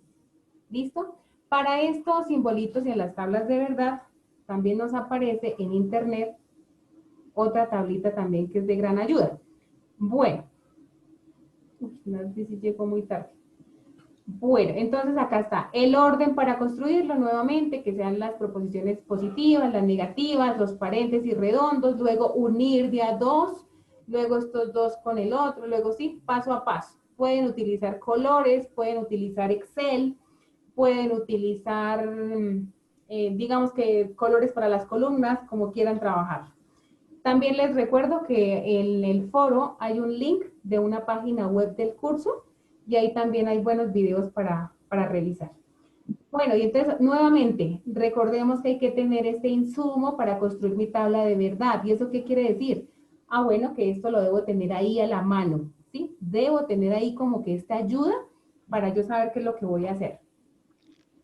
¿Listo? Para estos simbolitos y en las tablas de verdad, también nos aparece en internet otra tablita también que es de gran ayuda. Bueno. No sé si llegó muy tarde. Bueno, entonces acá está el orden para construirlo nuevamente, que sean las proposiciones positivas, las negativas, los paréntesis redondos, luego unir de a dos, luego estos dos con el otro, luego sí, paso a paso. Pueden utilizar colores, pueden utilizar Excel, pueden utilizar, digamos que colores para las columnas, como quieran trabajar. También les recuerdo que en el foro hay un link de una página web del curso y ahí también hay buenos videos para revisar. Bueno, y entonces, nuevamente, recordemos que hay que tener este insumo para construir mi tabla de verdad. ¿Y eso qué quiere decir? Ah, bueno, que esto lo debo tener ahí a la mano, ¿sí? Debo tener ahí como que esta ayuda para yo saber qué es lo que voy a hacer.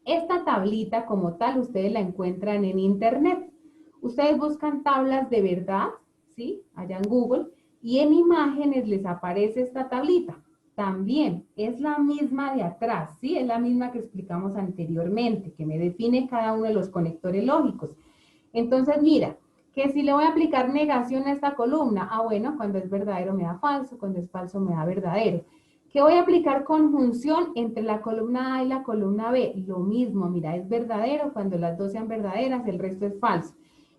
Esta tablita como tal, ustedes la encuentran en internet. Ustedes buscan tablas de verdad, ¿sí? Allá en Google, y en imágenes les aparece esta tablita. También es la misma de atrás, ¿sí? Es la misma que explicamos anteriormente, que me define cada uno de los conectores lógicos. Entonces, mira, que si le voy a aplicar negación a esta columna, ah, bueno, cuando es verdadero me da falso, cuando es falso me da verdadero. Que voy a aplicar conjunción entre la columna A y la columna B, lo mismo, mira, es verdadero cuando las dos sean verdaderas, el resto es falso.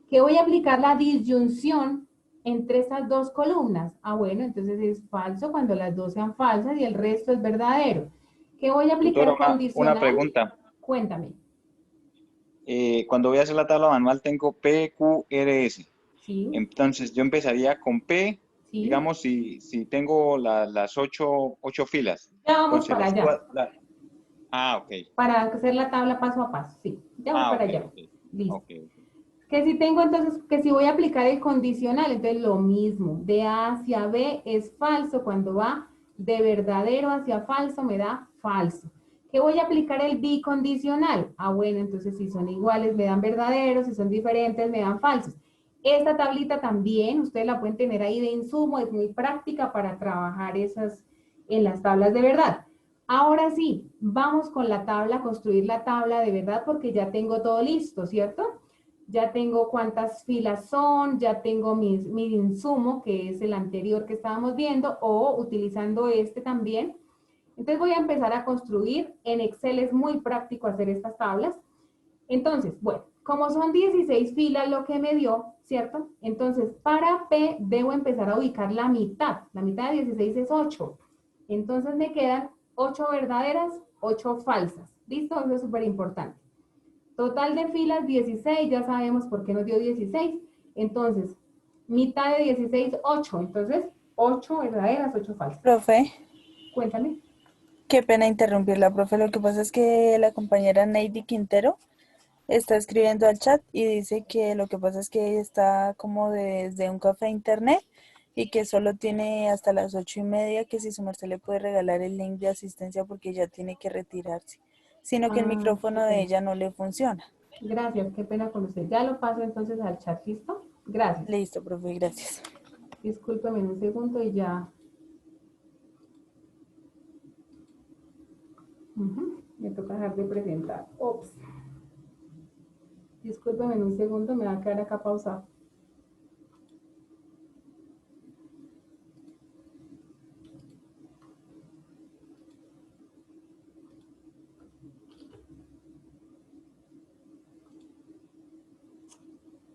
Que voy a aplicar la disyunción entre estas dos columnas, ah, bueno, entonces es falso cuando las dos sean falsas y el resto es verdadero. Que voy a aplicar Tutora, una condicional, pregunta. cuéntame. Cuando voy a hacer la tabla manual tengo P, Q, R, S. Sí, Entonces yo empezaría con P, sí, digamos, si tengo las ocho filas. ya vamos Entonces para allá. ok. Para hacer la tabla paso a paso, sí, ya voy para Ok, allá. ok. Listo. Ok, ok. Que si tengo entonces, que si voy a aplicar el condicional, entonces lo mismo, de A hacia B es falso, cuando va de verdadero hacia falso me da falso. ¿Qué voy a aplicar el bicondicional? Ah, bueno, entonces si son iguales me dan verdaderos, si son diferentes me dan falsos. Esta tablita también, ustedes la pueden tener ahí de insumo, es muy práctica para trabajar esas en las tablas de verdad. Ahora sí, vamos con la tabla, construir la tabla de verdad porque ya tengo todo listo, ¿cierto? Ya tengo cuántas filas son, ya tengo mi insumo, que es el anterior que estábamos viendo, o utilizando este también. Entonces voy a empezar a construir. En Excel es muy práctico hacer estas tablas. Entonces, bueno, como son 16 filas lo que me dio, ¿cierto? Entonces, para P debo empezar a ubicar la mitad. La mitad de 16 es 8. Entonces me quedan 8 verdaderas, 8 falsas. ¿Listo? Eso es súper importante. Total de filas 16, ya sabemos por qué nos dio 16. Entonces, mitad de 16, 8. Entonces, 8 verdaderas, 8 falsas. Profe, Cuéntame. qué pena interrumpirla, profe. Lo que pasa es que la compañera Neidy Quintero está escribiendo al chat y dice que lo que pasa es que ella está como desde un café internet y que solo tiene hasta las 8:30, que si su merced le puede regalar el link de asistencia porque ya tiene que retirarse, sino que el Qué micrófono de pena. ella no le funciona. Gracias, qué pena con usted. Ya lo paso entonces al chat, ¿listo? Gracias. Listo, profe, gracias. Discúlpeme un segundo y ya. Me toca dejar de presentar. Ops. Discúlpeme un segundo, me va a quedar acá pausado.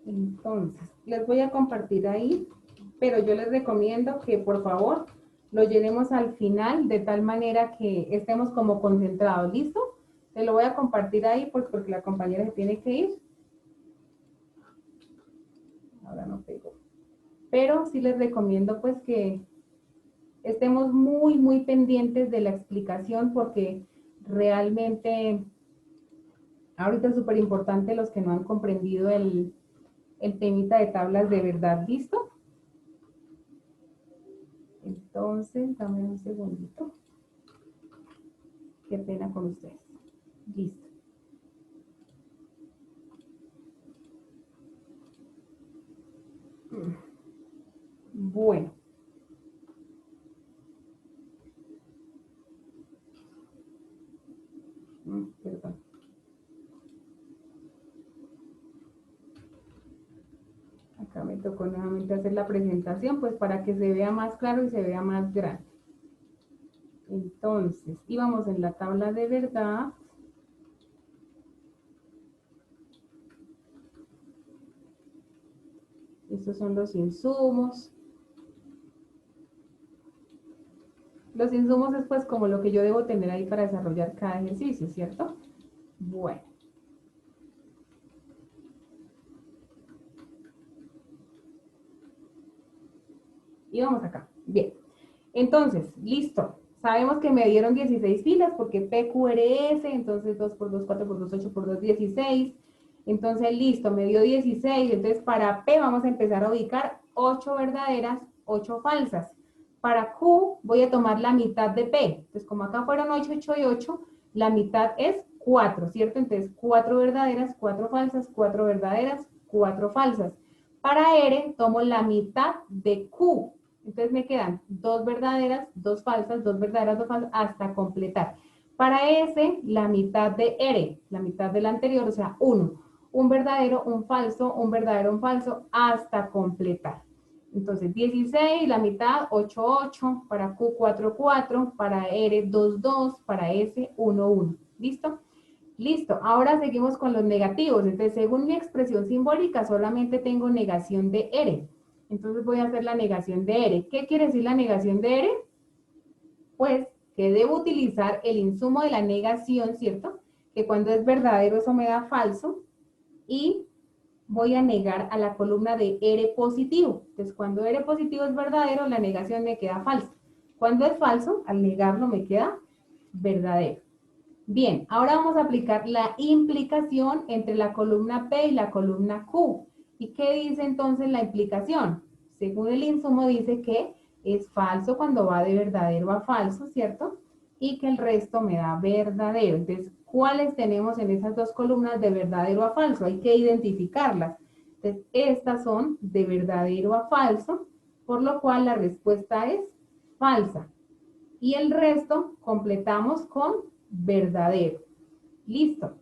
Entonces, les voy a compartir ahí, pero yo les recomiendo que por favor lo llenemos al final de tal manera que estemos como concentrados, ¿listo? Te lo voy a compartir ahí porque la compañera se tiene que ir. Ahora no pego. Pero sí les recomiendo pues que estemos muy, muy pendientes de la explicación porque realmente ahorita es súper importante los que no han comprendido el temita de tablas de verdad, ¿listo? Entonces, dame un segundito. Qué pena con ustedes. Listo. Bueno. Perdón. Acá me tocó nuevamente hacer la presentación, pues para que se vea más claro y se vea más grande. Entonces, íbamos en la tabla de verdad. Estos son los insumos. Los insumos es pues como lo que yo debo tener ahí para desarrollar cada ejercicio, ¿cierto? Bueno. Y vamos acá. Bien. Entonces, listo. Sabemos que me dieron 16 filas porque PQRS, entonces 2 por 2, 4 por 2, 8 por 2, 16. Entonces, listo, me dio 16. Entonces, para P vamos a empezar a ubicar 8 verdaderas, 8 falsas. Para Q voy a tomar la mitad de P. Entonces, como acá fueron 8, 8 y 8, la mitad es 4, ¿cierto? Entonces, 4 verdaderas, 4 falsas, 4 verdaderas, 4 falsas. Para R tomo la mitad de Q. Entonces me quedan 2 verdaderas, 2 falsas, 2 verdaderas, 2 falsas, hasta completar. Para S, la mitad de R, la mitad del anterior, o sea, 1. Un verdadero, un falso, un verdadero, un falso, hasta completar. Entonces, 16, la mitad, 8, 8, para Q, 4, 4, para R, 2, 2, para S, 1, 1. ¿Listo? Listo. Ahora seguimos con los negativos. Entonces, según mi expresión simbólica, solamente tengo negación de R. Entonces voy a hacer la negación de R. ¿Qué quiere decir la negación de R? Pues que debo utilizar el insumo de la negación, ¿cierto? Que cuando es verdadero eso me da falso. Y voy a negar a la columna de R positivo. Entonces cuando R positivo es verdadero, la negación me queda falsa. Cuando es falso, al negarlo me queda verdadero. Bien, ahora vamos a aplicar la implicación entre la columna P y la columna Q. ¿Y qué dice entonces la implicación? Según el insumo dice que es falso cuando va de verdadero a falso, ¿cierto? Y que el resto me da verdadero. Entonces, ¿cuáles tenemos en esas dos columnas de verdadero a falso? Hay que identificarlas. Entonces, estas son de verdadero a falso, por lo cual la respuesta es falsa. Y el resto completamos con verdadero. Listo.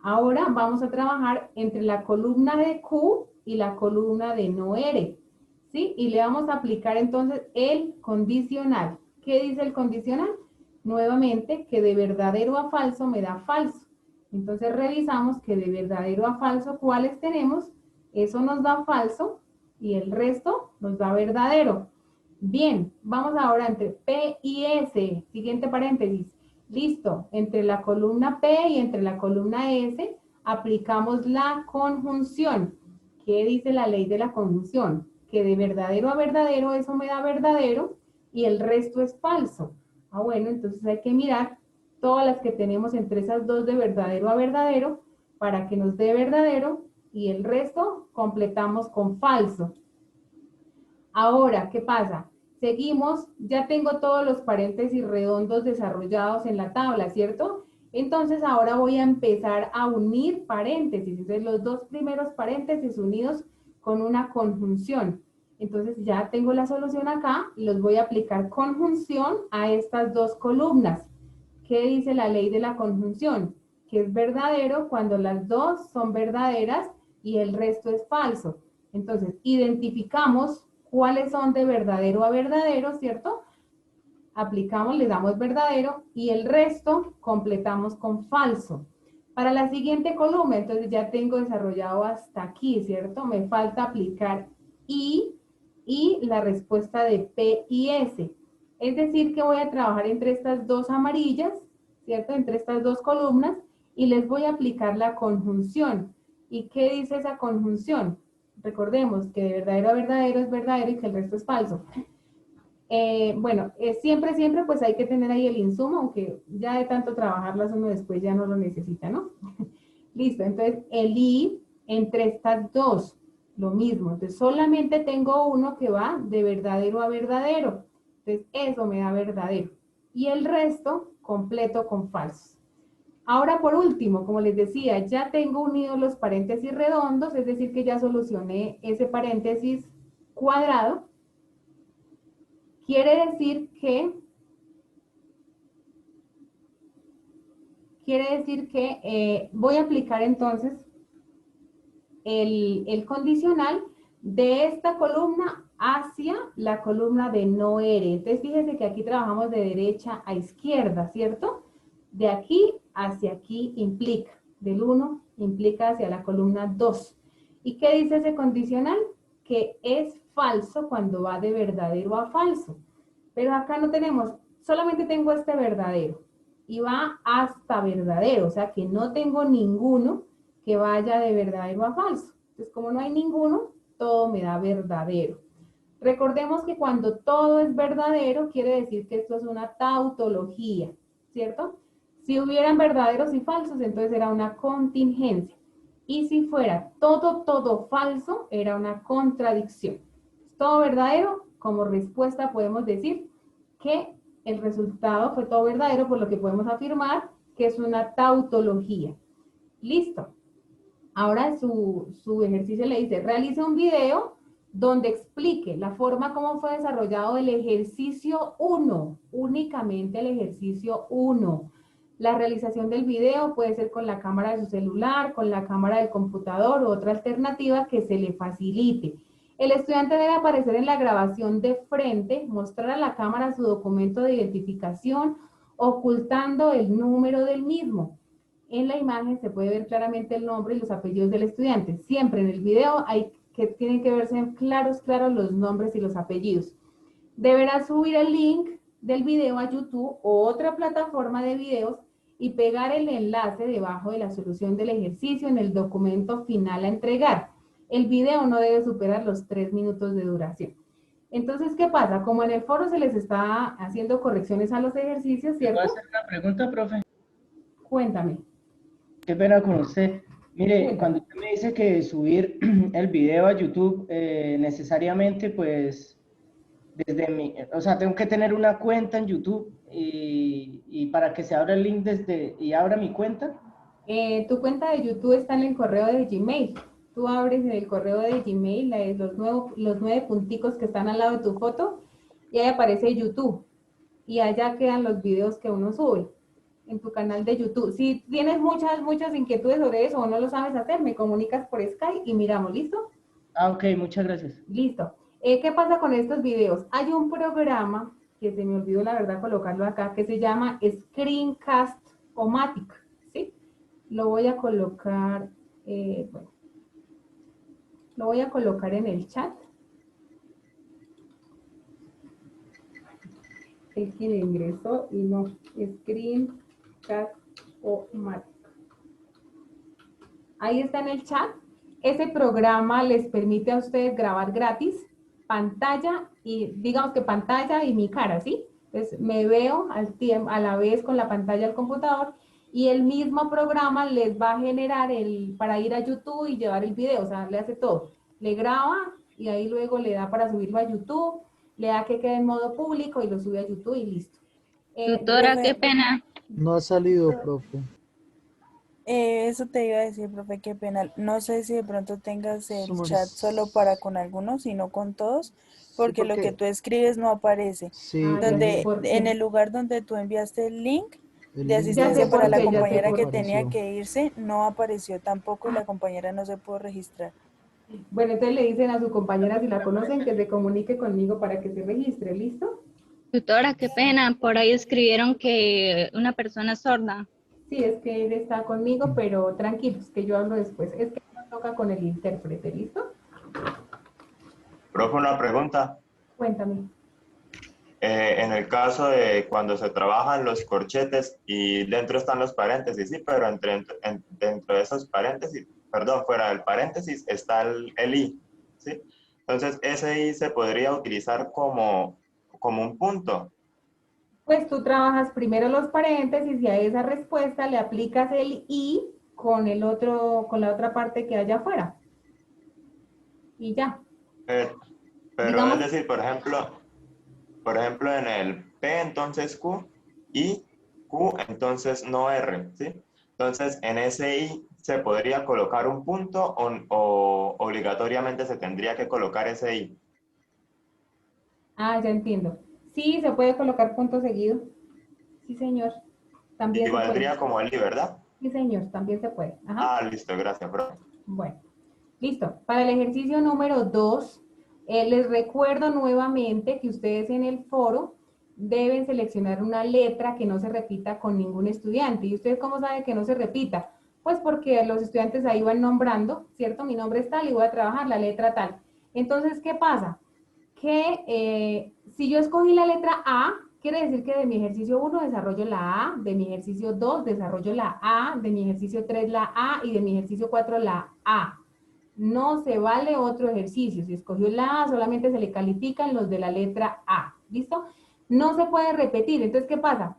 Ahora vamos a trabajar entre la columna de Q y la columna de no R. ¿Sí? Y le vamos a aplicar entonces el condicional. ¿Qué dice el condicional? Nuevamente, que de verdadero a falso me da falso. Entonces revisamos que de verdadero a falso, ¿cuáles tenemos? Eso nos da falso y el resto nos da verdadero. Bien, vamos ahora entre P y S. Siguiente paréntesis. Listo. Entre la columna P y entre la columna S aplicamos la conjunción. ¿Qué dice la ley de la conjunción? Que de verdadero a verdadero eso me da verdadero y el resto es falso. Ah, bueno, entonces hay que mirar todas las que tenemos entre esas dos de verdadero a verdadero para que nos dé verdadero y el resto completamos con falso. Ahora, ¿qué pasa? Seguimos, ya tengo todos los paréntesis redondos desarrollados en la tabla, ¿cierto? Entonces ahora voy a empezar a unir paréntesis. Entonces los dos primeros paréntesis unidos con una conjunción. Entonces ya tengo la solución acá y los voy a aplicar conjunción a estas dos columnas. ¿Qué dice la ley de la conjunción? Que es verdadero cuando las dos son verdaderas y el resto es falso. Entonces identificamos cuáles son de verdadero a verdadero, ¿cierto? Aplicamos, le damos verdadero y el resto completamos con falso. Para la siguiente columna, entonces ya tengo desarrollado hasta aquí, ¿cierto? Me falta aplicar y la respuesta de P y S. Es decir, que voy a trabajar entre estas dos amarillas, ¿cierto? Entre estas dos columnas y les voy a aplicar la conjunción. ¿Y qué dice esa conjunción? Recordemos que de verdadero a verdadero es verdadero y que el resto es falso. Bueno, siempre pues hay que tener ahí el insumo, aunque ya de tanto trabajarlas uno después ya no lo necesita, ¿no? Listo, entonces el I entre estas dos, lo mismo. Entonces solamente tengo uno que va de verdadero a verdadero. Entonces eso me da verdadero. Y el resto completo con falsos. Ahora, por último, como les decía, ya tengo unidos los paréntesis redondos, es decir, que ya solucioné ese paréntesis cuadrado. Quiere decir que voy a aplicar entonces el condicional de esta columna hacia la columna de no R. Entonces, fíjense que aquí trabajamos de derecha a izquierda, ¿cierto? De aquí hacia aquí implica, del 1 implica hacia la columna 2. ¿Y qué dice ese condicional? Que es falso cuando va de verdadero a falso. Pero acá no tenemos, solamente tengo este verdadero. Y va hasta verdadero, o sea que no tengo ninguno que vaya de verdadero a falso. Entonces, como no hay ninguno, todo me da verdadero. Recordemos que cuando todo es verdadero, quiere decir que esto es una tautología, ¿cierto? Si hubieran verdaderos y falsos, entonces era una contingencia. Y si fuera todo falso, era una contradicción. Todo verdadero, como respuesta podemos decir que el resultado fue todo verdadero, por lo que podemos afirmar que es una tautología. Listo. Ahora su ejercicio le dice, realice un video donde explique la forma como fue desarrollado el ejercicio 1, únicamente el ejercicio 1. La realización del video puede ser con la cámara de su celular, con la cámara del computador u otra alternativa que se le facilite. El estudiante debe aparecer en la grabación de frente, mostrar a la cámara su documento de identificación, ocultando el número del mismo. En la imagen se puede ver claramente el nombre y los apellidos del estudiante. Siempre en el video tienen que verse claros los nombres y los apellidos. Deberá subir el link del video a YouTube o otra plataforma de videos y pegar el enlace debajo de la solución del ejercicio en el documento final a entregar. El video no debe superar los 3 minutos de duración. Entonces, ¿qué pasa? Como en el foro se les está haciendo correcciones a los ejercicios, ¿cierto? ¿Puedo hacer una pregunta, profe? Cuéntame. Qué pena con usted. Mire, Cuéntame. cuando usted me dice que subir el video a YouTube necesariamente, pues, o sea, tengo que tener una cuenta en YouTube y para que se abra el link y abra mi cuenta. Tu cuenta de YouTube está en el correo de Gmail. Tú abres en el correo de Gmail los 9 punticos que están al lado de tu foto y ahí aparece YouTube. Y allá quedan los videos que uno sube en tu canal de YouTube. Si tienes muchas inquietudes sobre eso o no lo sabes hacer, me comunicas por Skype y miramos, ¿listo? Ah, ok, muchas gracias. Listo. ¿Qué pasa con estos videos? Hay un programa que se me olvidó la verdad colocarlo acá, que se llama Screencast-O-Matic, ¿sí? Lo voy a colocar, bueno, lo voy a colocar en el chat. El que le ingresó y no, Screencast-O-Matic. Ahí está en el chat. Ese programa les permite a ustedes grabar gratis pantalla y digamos que pantalla y mi cara, ¿sí? Entonces me veo a la vez con la pantalla del computador y el mismo programa les va a generar para ir a YouTube y llevar el video, o sea, le hace todo. Le graba y ahí luego le da para subirlo a YouTube, le da que quede en modo público y lo sube a YouTube y listo. Tutora, qué pena. No ha salido, profe. Eso te iba a decir, profe, qué pena. No sé si de pronto tengas el Somos- chat solo para con algunos y no con todos, porque lo porque- que tú escribes no aparece. Sí, Ah, ya sé Donde, por qué. en el lugar donde tú enviaste el link el de link asistencia Ya sé para por la qué, ya sé compañera por que qué. tenía apareció. que irse, no apareció tampoco y la compañera no se pudo registrar. Bueno, entonces le dicen a su compañera si la conocen que se comunique conmigo para que se registre, ¿listo? Tutora, qué pena. Por ahí escribieron que una persona sorda. Sí, es que él está conmigo, pero tranquilos, que yo hablo después. Es que no toca con el intérprete, ¿listo? Profe, una pregunta. Cuéntame. En el caso de cuando se trabajan los corchetes y dentro están los paréntesis, sí, pero dentro de esos paréntesis, perdón, fuera del paréntesis está el i, ¿sí? Entonces, ese i se podría utilizar como un punto. Pues tú trabajas primero los paréntesis y a esa respuesta le aplicas el i con la otra parte que haya afuera. Y ya. Pero Digamos- es decir, por ejemplo, en el P entonces Q y Q entonces no R, ¿sí? Entonces, en ese I se podría colocar un punto o obligatoriamente se tendría que colocar ese I. Ah, ya entiendo. Sí, se puede colocar punto seguido. Sí, señor. También Y se valdría puede. como el I, ¿verdad? Sí, señor, también se puede. Ajá. Ah, listo, gracias, profe. Bueno, listo. Para el ejercicio número 2, les recuerdo nuevamente que ustedes en el foro deben seleccionar una letra que no se repita con ningún estudiante. ¿Y ustedes cómo saben que no se repita? Pues porque los estudiantes ahí van nombrando, ¿cierto? Mi nombre es tal y voy a trabajar la letra tal. Entonces, ¿qué pasa? Que si yo escogí la letra A, quiere decir que de mi ejercicio 1 desarrollo la A, de mi ejercicio 2 desarrollo la A, de mi ejercicio 3 la A y de mi ejercicio 4 la A. No se vale otro ejercicio. Si escogió la A, solamente se le califican los de la letra A. ¿Listo? No se puede repetir. Entonces, ¿qué pasa?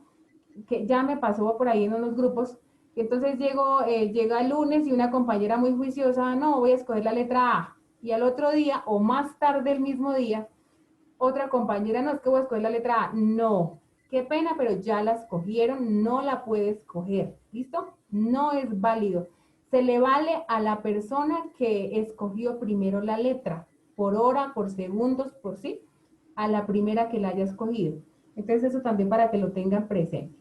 Que ya me pasó por ahí en unos grupos. Entonces llega el lunes y una compañera muy juiciosa, no, voy a escoger la letra A. Y al otro día, o más tarde el mismo día, otra compañera, no, es que voy a escoger la letra A. No, qué pena, pero ya la escogieron, no la puede escoger. ¿Listo? No es válido. Se le vale a la persona que escogió primero la letra, por hora, por segundos, por sí, a la primera que la haya escogido. Entonces eso también para que lo tengan presente.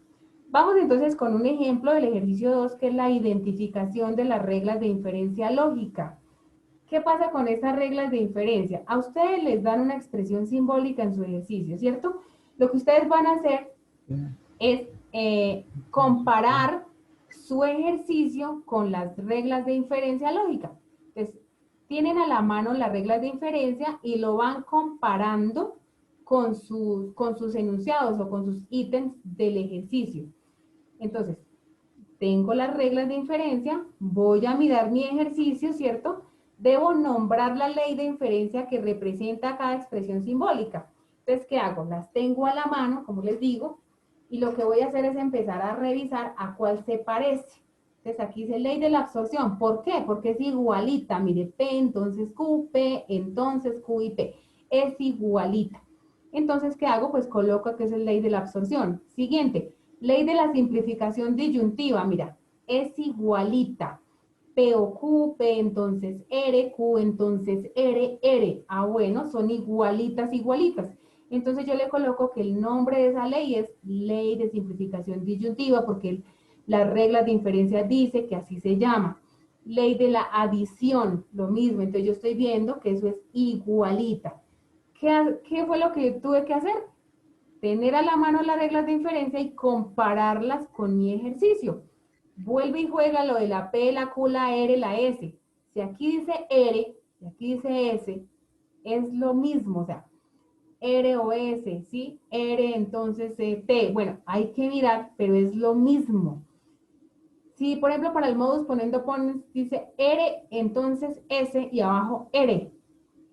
Vamos entonces con un ejemplo del ejercicio 2, que es la identificación de las reglas de inferencia lógica. ¿Qué pasa con esas reglas de inferencia? A ustedes les dan una expresión simbólica en su ejercicio, ¿cierto? Lo que ustedes van a hacer es comparar su ejercicio con las reglas de inferencia lógica. Entonces, tienen a la mano las reglas de inferencia y lo van comparando con sus enunciados o con sus ítems del ejercicio. Entonces, tengo las reglas de inferencia, voy a mirar mi ejercicio, ¿cierto? Debo nombrar la ley de inferencia que representa cada expresión simbólica. Entonces, ¿qué hago? Las tengo a la mano, como les digo, y lo que voy a hacer es empezar a revisar a cuál se parece. Entonces, aquí dice ley de la absorción. ¿Por qué? Porque es igualita. Mire, P, entonces Q, P, entonces Q y P. Es igualita. Entonces, ¿qué hago? Pues coloco que es la ley de la absorción. Siguiente, ley de la simplificación disyuntiva. Mira, es igualita. P o Q, P entonces R, Q entonces R, R. Ah, bueno, son igualitas, igualitas. Entonces yo le coloco que el nombre de esa ley es ley de simplificación disyuntiva, porque las reglas de inferencia dice que así se llama. Ley de la adición, lo mismo. Entonces yo estoy viendo que eso es igualita. ¿Qué fue lo que tuve que hacer? Tener a la mano las reglas de inferencia y compararlas con mi ejercicio. Vuelve y juega lo de la P, la Q, la R, la S. Si aquí dice R y aquí dice S, es lo mismo, o sea, R o S, ¿sí? R, entonces T. Bueno, hay que mirar, pero es lo mismo. Si, por ejemplo, para el modus ponendo ponens dice R, entonces S y abajo R.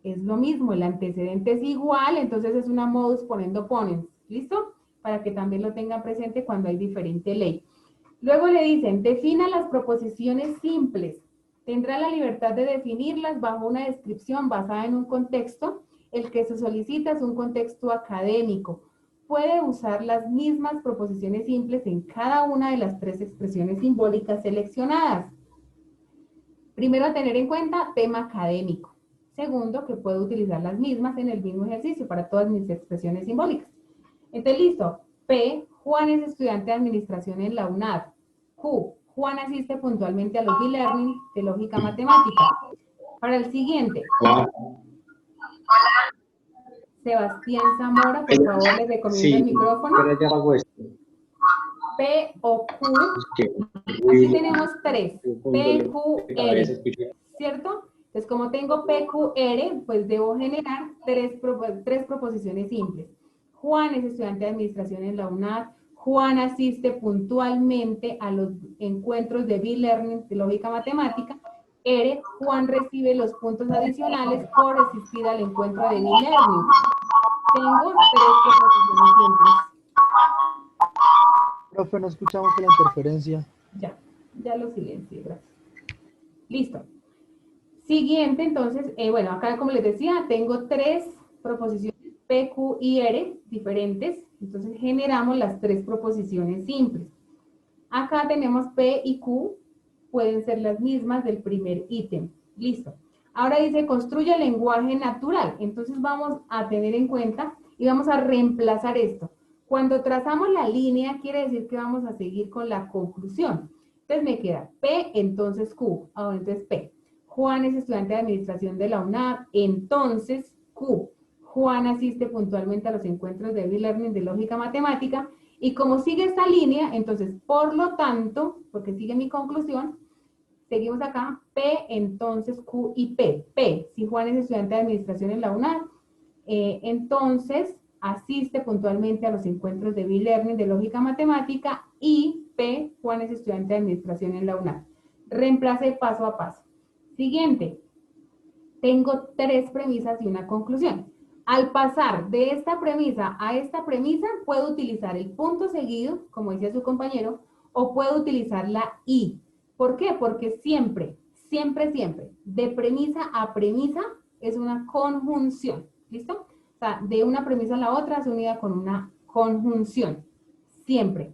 Es lo mismo, el antecedente es igual, entonces es una modus ponendo ponens. ¿Listo? Para que también lo tengan presente cuando hay diferente ley. Luego le dicen, defina las proposiciones simples. Tendrá la libertad de definirlas bajo una descripción basada en un contexto. El que se solicita es un contexto académico. Puede usar las mismas proposiciones simples en cada una de las 3 expresiones simbólicas seleccionadas. Primero, tener en cuenta tema académico. Segundo, que puedo utilizar las mismas en el mismo ejercicio para todas mis expresiones simbólicas. Entonces, listo. P, Juan es estudiante de administración en la UNAD. Q, Juan asiste puntualmente a los e-learning de lógica matemática. Para el siguiente. Sebastián Zamora, por favor, les recomiendo el micrófono. P o Q. Aquí tenemos 3. P, Q, R. ¿Cierto? Entonces, como tengo P, Q, R, pues debo generar 3 proposiciones simples. Juan es estudiante de administración en la UNAD. Juan asiste puntualmente a los encuentros de e-learning de lógica matemática. R, Juan recibe los puntos adicionales por asistir al encuentro de e-learning. Tengo 3 proposiciones simples. Profe, no escuchamos la interferencia. Ya lo silencié, gracias. Listo. Siguiente, entonces, bueno, acá como les decía, tengo 3 proposiciones P, Q y R diferentes. Entonces generamos las 3 proposiciones simples. Acá tenemos P y Q, pueden ser las mismas del primer ítem. Listo. Ahora dice, construye lenguaje natural. Entonces vamos a tener en cuenta y vamos a reemplazar esto. Cuando trazamos la línea, quiere decir que vamos a seguir con la conclusión. Entonces me queda P, entonces Q. Ahora entonces P. Juan es estudiante de administración de la UNAD, entonces Q. Juan asiste puntualmente a los encuentros de e-learning de lógica matemática. Y como sigue esta línea, entonces, por lo tanto, porque sigue mi conclusión, seguimos acá, P, entonces Q y P. P, si Juan es estudiante de administración en la UNAD, entonces asiste puntualmente a los encuentros de e-learning de lógica matemática. Y P, Juan es estudiante de administración en la UNAD. Reemplace paso a paso. Siguiente, tengo 3 premisas y una conclusión. Al pasar de esta premisa a esta premisa, puedo utilizar el punto seguido, como decía su compañero, o puedo utilizar la y. ¿Por qué? Porque siempre, de premisa a premisa es una conjunción. ¿Listo? O sea, de una premisa a la otra es unida con una conjunción. Siempre.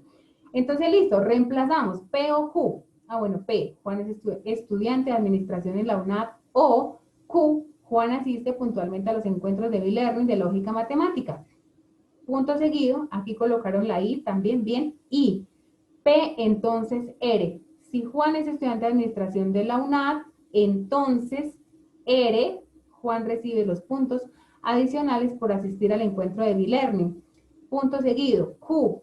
Entonces, listo, reemplazamos P o Q. Ah, bueno, P, Juan es estudiante de administración en la UNAD, o Q, Juan asiste puntualmente a los encuentros de e-learning de lógica matemática. Punto seguido, aquí colocaron la I también, bien, y P, entonces R. Si Juan es estudiante de administración de la UNAD, entonces R, Juan recibe los puntos adicionales por asistir al encuentro de e-learning. Punto seguido, Q,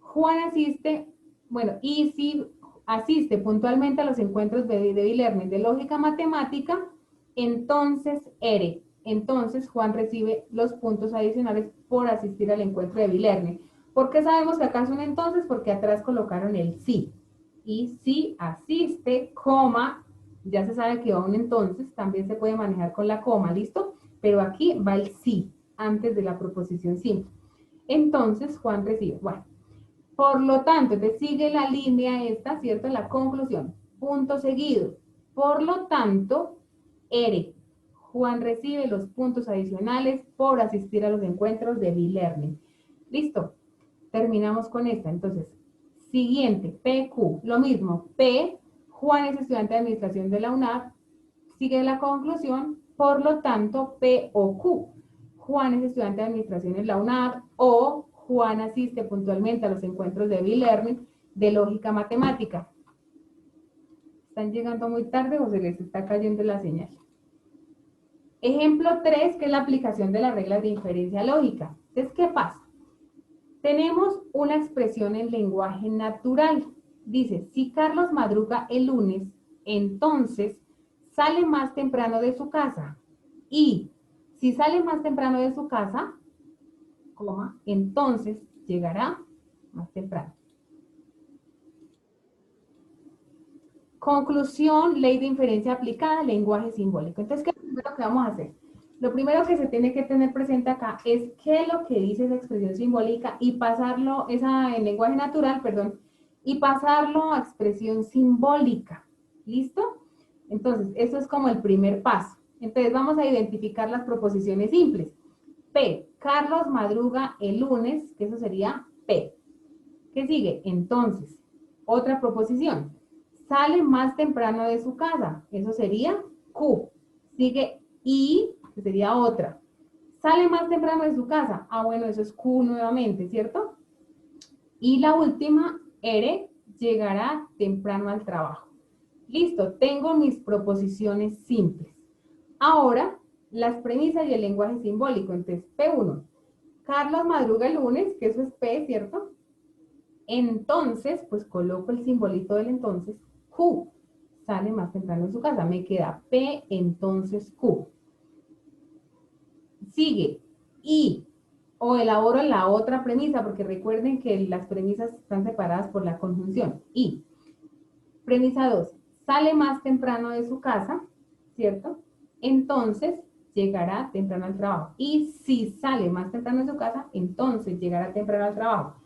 Juan asiste, bueno, y si asiste puntualmente a los encuentros de e-learning de lógica matemática, entonces R. Entonces Juan recibe los puntos adicionales por asistir al encuentro de e-learning. ¿Por qué sabemos que acá es un entonces? Porque atrás colocaron el sí. Y si asiste, coma, ya se sabe que va un entonces, también se puede manejar con la coma, ¿listo? Pero aquí va el sí, antes de la proposición simple. Entonces Juan recibe, bueno. Por lo tanto, te sigue la línea esta, ¿cierto? La conclusión. Punto seguido. Por lo tanto, R. Juan recibe los puntos adicionales por asistir a los encuentros de e-learning. ¿Listo? Terminamos con esta. Entonces, siguiente, PQ. Lo mismo, P. Juan es estudiante de administración de la UNAD. Sigue la conclusión. Por lo tanto, P o Q. Juan es estudiante de administración en la UNAD, o Juan asiste puntualmente a los encuentros de e-learning de lógica matemática. ¿Están llegando muy tarde o se les está cayendo la señal? Ejemplo 3, que es la aplicación de las reglas de inferencia lógica. Entonces, ¿qué pasa? Tenemos una expresión en lenguaje natural. Dice, si Carlos madruga el lunes, entonces sale más temprano de su casa. Y si sale más temprano de su casa, coma, entonces llegará más temprano. Conclusión, ley de inferencia aplicada, lenguaje simbólico. Entonces, ¿qué es lo primero que vamos a hacer? Lo primero que se tiene que tener presente acá es qué es lo que dice esa expresión simbólica y pasarlo, en lenguaje natural, perdón, y pasarlo a expresión simbólica. ¿Listo? Entonces, eso es como el primer paso. Entonces, vamos a identificar las proposiciones simples. P, Carlos madruga el lunes, que eso sería P. ¿Qué sigue? Entonces, otra proposición. Sale más temprano de su casa, eso sería Q. Sigue I, que sería otra. Sale más temprano de su casa, ah bueno, eso es Q nuevamente, ¿cierto? Y la última, R, llegará temprano al trabajo. Listo, tengo mis proposiciones simples. Ahora, las premisas y el lenguaje simbólico. Entonces, P1. Carlos madruga el lunes, que eso es P, ¿cierto? Entonces, pues coloco el simbolito del entonces. Q. Sale más temprano de su casa. Me queda P, entonces Q. Sigue. I. O elaboro la otra premisa, porque recuerden que las premisas están separadas por la conjunción. I. Premisa 2. Sale más temprano de su casa, ¿cierto? Entonces llegará temprano al trabajo. Y si sale más temprano de su casa, entonces llegará temprano al trabajo.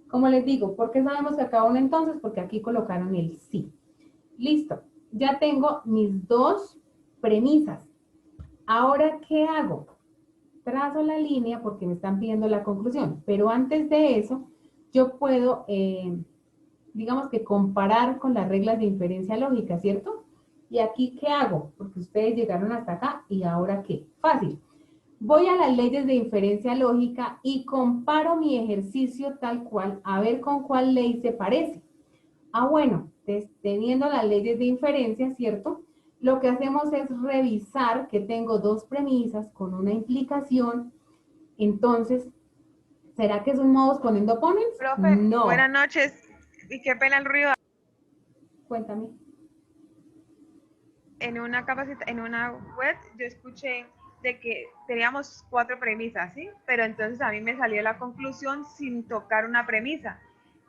Como les digo, ¿por qué sabemos que acá un entonces? Porque aquí colocaron el sí. Listo. Ya tengo mis dos premisas. Ahora, ¿qué hago? Trazo la línea porque me están pidiendo la conclusión. Pero antes de eso, yo puedo, digamos que comparar con las reglas de inferencia lógica, ¿cierto? ¿Y aquí qué hago? Porque ustedes llegaron hasta acá, ¿y ahora qué? Fácil. Voy a las leyes de inferencia lógica y comparo mi ejercicio tal cual, a ver con cuál ley se parece. Ah, bueno, teniendo las leyes de inferencia, ¿cierto? Lo que hacemos es revisar que tengo dos premisas con una implicación. Entonces, ¿será que es un modus ponendo ponens? Profe, No. buenas noches. Y qué pena el ruido. Cuéntame. En una web yo escuché de que teníamos 4 premisas, ¿sí? Pero entonces a mí me salió la conclusión sin tocar una premisa.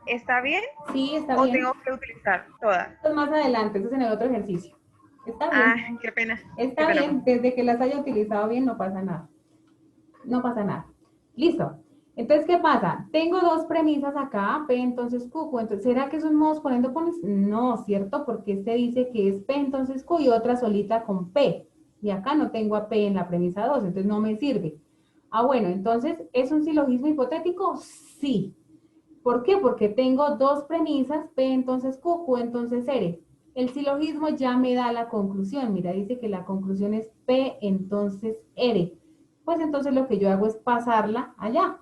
¿Está bien? Sí, está ¿O bien. tengo que utilizar todas? Más adelante, eso es en el otro ejercicio. Está bien. Ah, qué pena. Está Qué pena. bien, desde que las haya utilizado bien no pasa nada. No pasa nada. Listo. Entonces, ¿qué pasa? Tengo dos premisas acá, P entonces Q, Q entonces, ¿será que son modos poniendo pones? No, ¿cierto? Porque este dice que es P entonces Q y otra solita con P. Y acá no tengo a P en la premisa 2, entonces no me sirve. Ah, bueno, entonces, ¿es un silogismo hipotético? Sí. ¿Por qué? Porque tengo dos premisas, P entonces Q, Q entonces R. El silogismo ya me da la conclusión. Mira, dice que la conclusión es P entonces R. Pues entonces lo que yo hago es pasarla allá.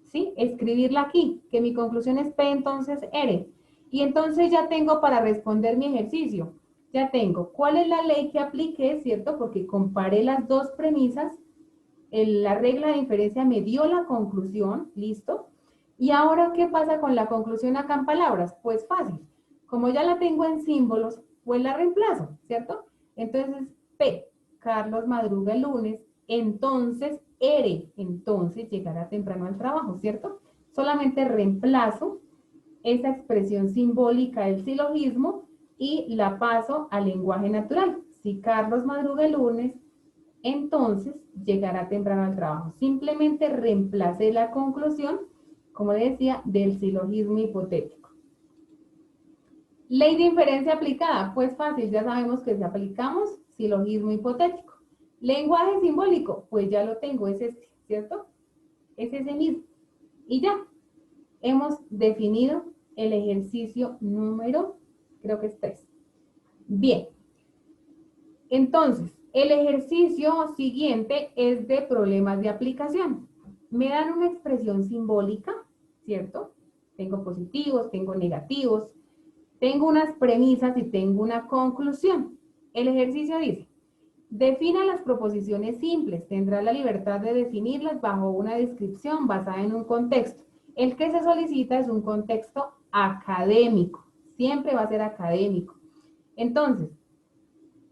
¿Sí? Escribirla aquí, que mi conclusión es P entonces R. Y entonces ya tengo para responder mi ejercicio. Ya tengo cuál es la ley que apliqué, ¿cierto? Porque comparé las dos premisas. La regla de inferencia me dio la conclusión, ¿listo? Y ahora, ¿qué pasa con la conclusión acá en palabras? Pues fácil. Como ya la tengo en símbolos, pues la reemplazo, ¿cierto? Entonces, P, Carlos madruga el lunes, entonces R, entonces llegará temprano al trabajo, ¿cierto? Solamente reemplazo esa expresión simbólica del silogismo y la paso al lenguaje natural. Si Carlos madruga el lunes, entonces llegará temprano al trabajo. Simplemente reemplacé la conclusión, como decía, del silogismo hipotético. Ley de inferencia aplicada, pues fácil, ya sabemos que si aplicamos silogismo hipotético. Lenguaje simbólico, pues ya lo tengo, es este, ¿cierto? Es ese mismo. Y ya, hemos definido el ejercicio número, creo que es 3. Bien, entonces, el ejercicio siguiente es de problemas de aplicación. Me dan una expresión simbólica, ¿cierto? Tengo positivos, tengo negativos, tengo unas premisas y tengo una conclusión. El ejercicio dice, defina las proposiciones simples, tendrá la libertad de definirlas bajo una descripción basada en un contexto. El que se solicita es un contexto académico, siempre va a ser académico. Entonces,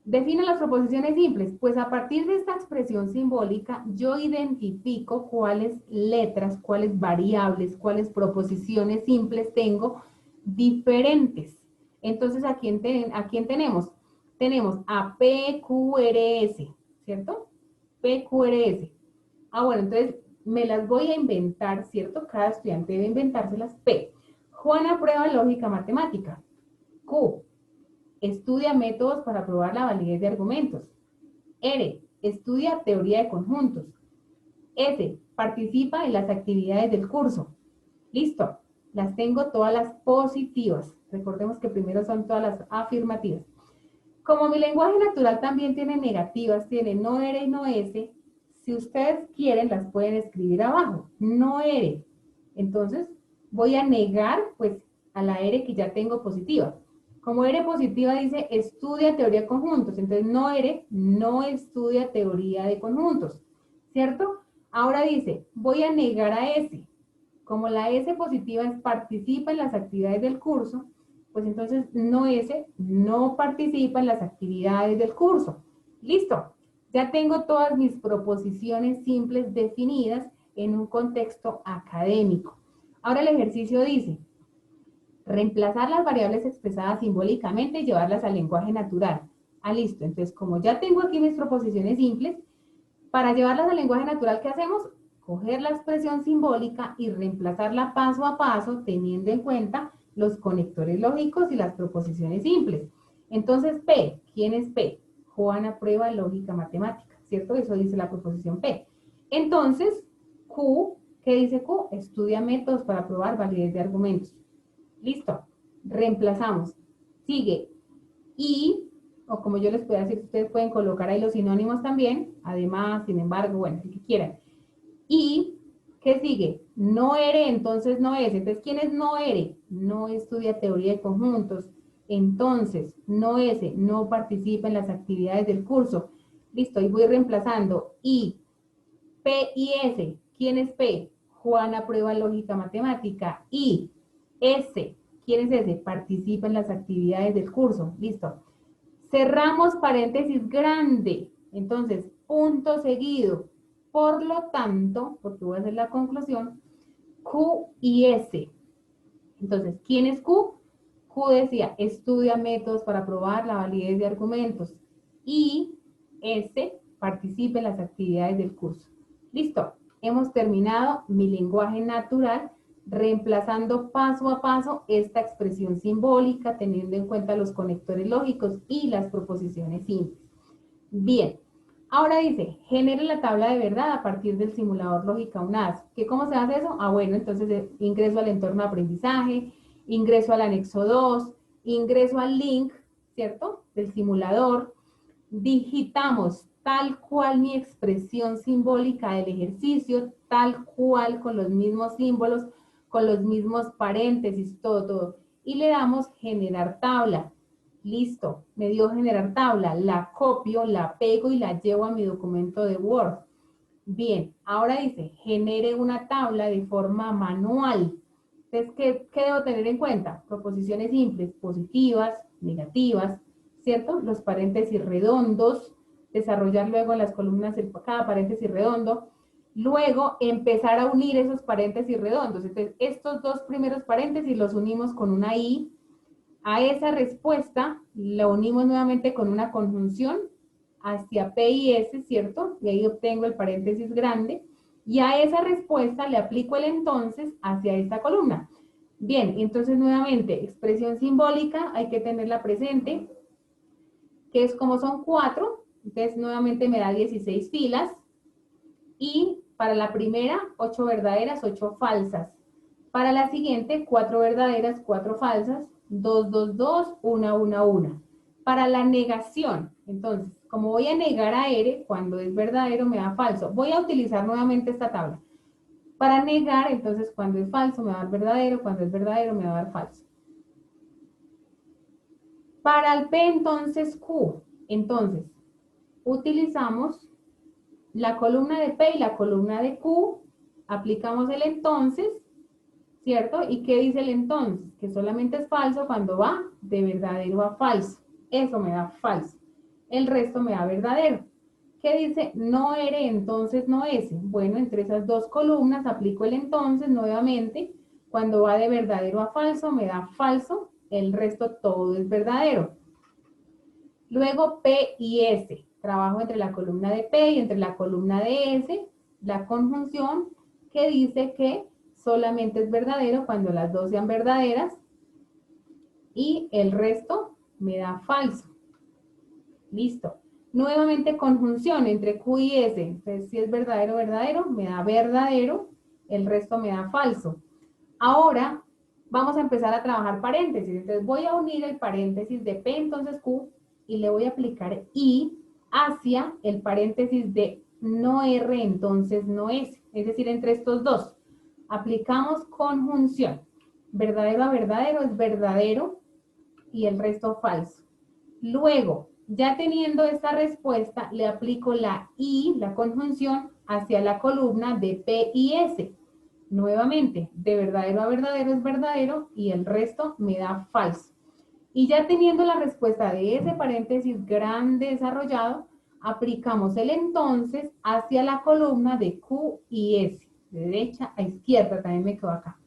define las proposiciones simples. Pues a partir de esta expresión simbólica, yo identifico cuáles letras, cuáles variables, cuáles proposiciones simples tengo diferentes. Entonces, ¿a quién tenemos? Tenemos a PQRS, ¿cierto? PQRS. Ah, bueno, entonces me las voy a inventar, ¿cierto? Cada estudiante debe inventárselas. P. Juana prueba lógica matemática. Q. Estudia métodos para probar la validez de argumentos. R. Estudia teoría de conjuntos. S. Participa en las actividades del curso. Listo. Las tengo todas las positivas. Recordemos que primero son todas las afirmativas. Como mi lenguaje natural también tiene negativas, tiene no R y no S, si ustedes quieren las pueden escribir abajo. No R. Entonces voy a negar pues a la R que ya tengo positiva. Como R positiva dice, estudia teoría de conjuntos. Entonces, no R, no estudia teoría de conjuntos. ¿Cierto? Ahora dice, voy a negar a S. Como la S positiva es participa en las actividades del curso, pues entonces no S, no participa en las actividades del curso. Listo. Ya tengo todas mis proposiciones simples definidas en un contexto académico. Ahora el ejercicio dice, reemplazar las variables expresadas simbólicamente y llevarlas al lenguaje natural. Ah, listo. Entonces, como ya tengo aquí mis proposiciones simples, para llevarlas al lenguaje natural, ¿qué hacemos? Coger la expresión simbólica y reemplazarla paso a paso, teniendo en cuenta los conectores lógicos y las proposiciones simples. Entonces, P, ¿quién es P? Juana prueba lógica matemática, ¿cierto? Eso dice la proposición P. Entonces, Q, ¿qué dice Q? Estudia métodos para probar validez de argumentos. Listo, reemplazamos. Sigue y, o como yo les puedo decir, ustedes pueden colocar ahí los sinónimos también, además, sin embargo, bueno, el que quieran. Y, ¿qué sigue? No R, entonces no es. Entonces, ¿quién es no R? No estudia teoría de conjuntos. Entonces, no S, no participa en las actividades del curso. Listo, y voy reemplazando. Y, P y S, ¿quién es P? Juana prueba lógica matemática. Y, S, ¿quién es ese? Participa en las actividades del curso. Listo. Cerramos paréntesis grande. Entonces, punto seguido. Por lo tanto, porque voy a hacer la conclusión, Q y S. Entonces, ¿quién es Q? Q Q decía, estudia métodos para probar la validez de argumentos. Y S, participe en las actividades del curso. Listo, hemos terminado mi lenguaje natural, reemplazando paso a paso esta expresión simbólica, teniendo en cuenta los conectores lógicos y las proposiciones simples. Bien, ahora dice, genere la tabla de verdad a partir del simulador lógica UNAS. ¿Qué, cómo se hace eso? Ah, bueno, entonces ingreso al entorno de aprendizaje, ingreso al anexo 2, ingreso al link, ¿cierto? Del simulador, digitamos tal cual mi expresión simbólica del ejercicio, tal cual con los mismos símbolos, con los mismos paréntesis, todo. Y le damos generar tabla. Listo, me dio generar tabla, la copio, la pego y la llevo a mi documento de Word. Bien, ahora dice, genere una tabla de forma manual. Entonces, ¿qué debo tener en cuenta? Proposiciones simples, positivas, negativas, ¿cierto? Los paréntesis redondos, desarrollar luego en las columnas cada paréntesis redondo. Luego, empezar a unir esos paréntesis redondos. Entonces, estos dos primeros paréntesis los unimos con una I. A esa respuesta la unimos nuevamente con una conjunción hacia P y S, ¿cierto? Y ahí obtengo el paréntesis grande. Y a esa respuesta le aplico el entonces hacia esta columna. Bien, entonces nuevamente, expresión simbólica, hay que tenerla presente, que es como son 4, entonces nuevamente me da 16 filas. Y para la primera, 8 verdaderas, 8 falsas. Para la siguiente, 4 verdaderas, 4 falsas, 2, 2, 2, 1, 1, 1. Para la negación, entonces, como voy a negar a R, cuando es verdadero me da falso. Voy a utilizar nuevamente esta tabla. Para negar, entonces, cuando es falso me va a dar verdadero, cuando es verdadero me va a dar falso. Para el P, entonces, Q. Entonces, utilizamos la columna de P y la columna de Q, aplicamos el entonces, ¿cierto? ¿Y qué dice el entonces? Que solamente es falso cuando va de verdadero a falso. Eso me da falso. El resto me da verdadero. ¿Qué dice? No R, entonces no S. Bueno, entre esas dos columnas aplico el entonces nuevamente. Cuando va de verdadero a falso, me da falso. El resto todo es verdadero. Luego P y S. Trabajo entre la columna de P y entre la columna de S. La conjunción que dice que solamente es verdadero cuando las dos sean verdaderas. Y el resto me da falso. Listo. Nuevamente conjunción entre Q y S. Entonces, si es verdadero, verdadero, me da verdadero. El resto me da falso. Ahora, vamos a empezar a trabajar paréntesis. Entonces, voy a unir el paréntesis de P, entonces Q, y le voy a aplicar I hacia el paréntesis de no R, entonces no S. Es decir, entre estos dos. Aplicamos conjunción. Verdadero a verdadero es verdadero y el resto falso. Luego, ya teniendo esta respuesta, le aplico la I, la conjunción, hacia la columna de P y S. Nuevamente, de verdadero a verdadero es verdadero y el resto me da falso. Y ya teniendo la respuesta de ese paréntesis grande desarrollado, aplicamos el entonces hacia la columna de Q y S. De derecha a izquierda también me quedó acá.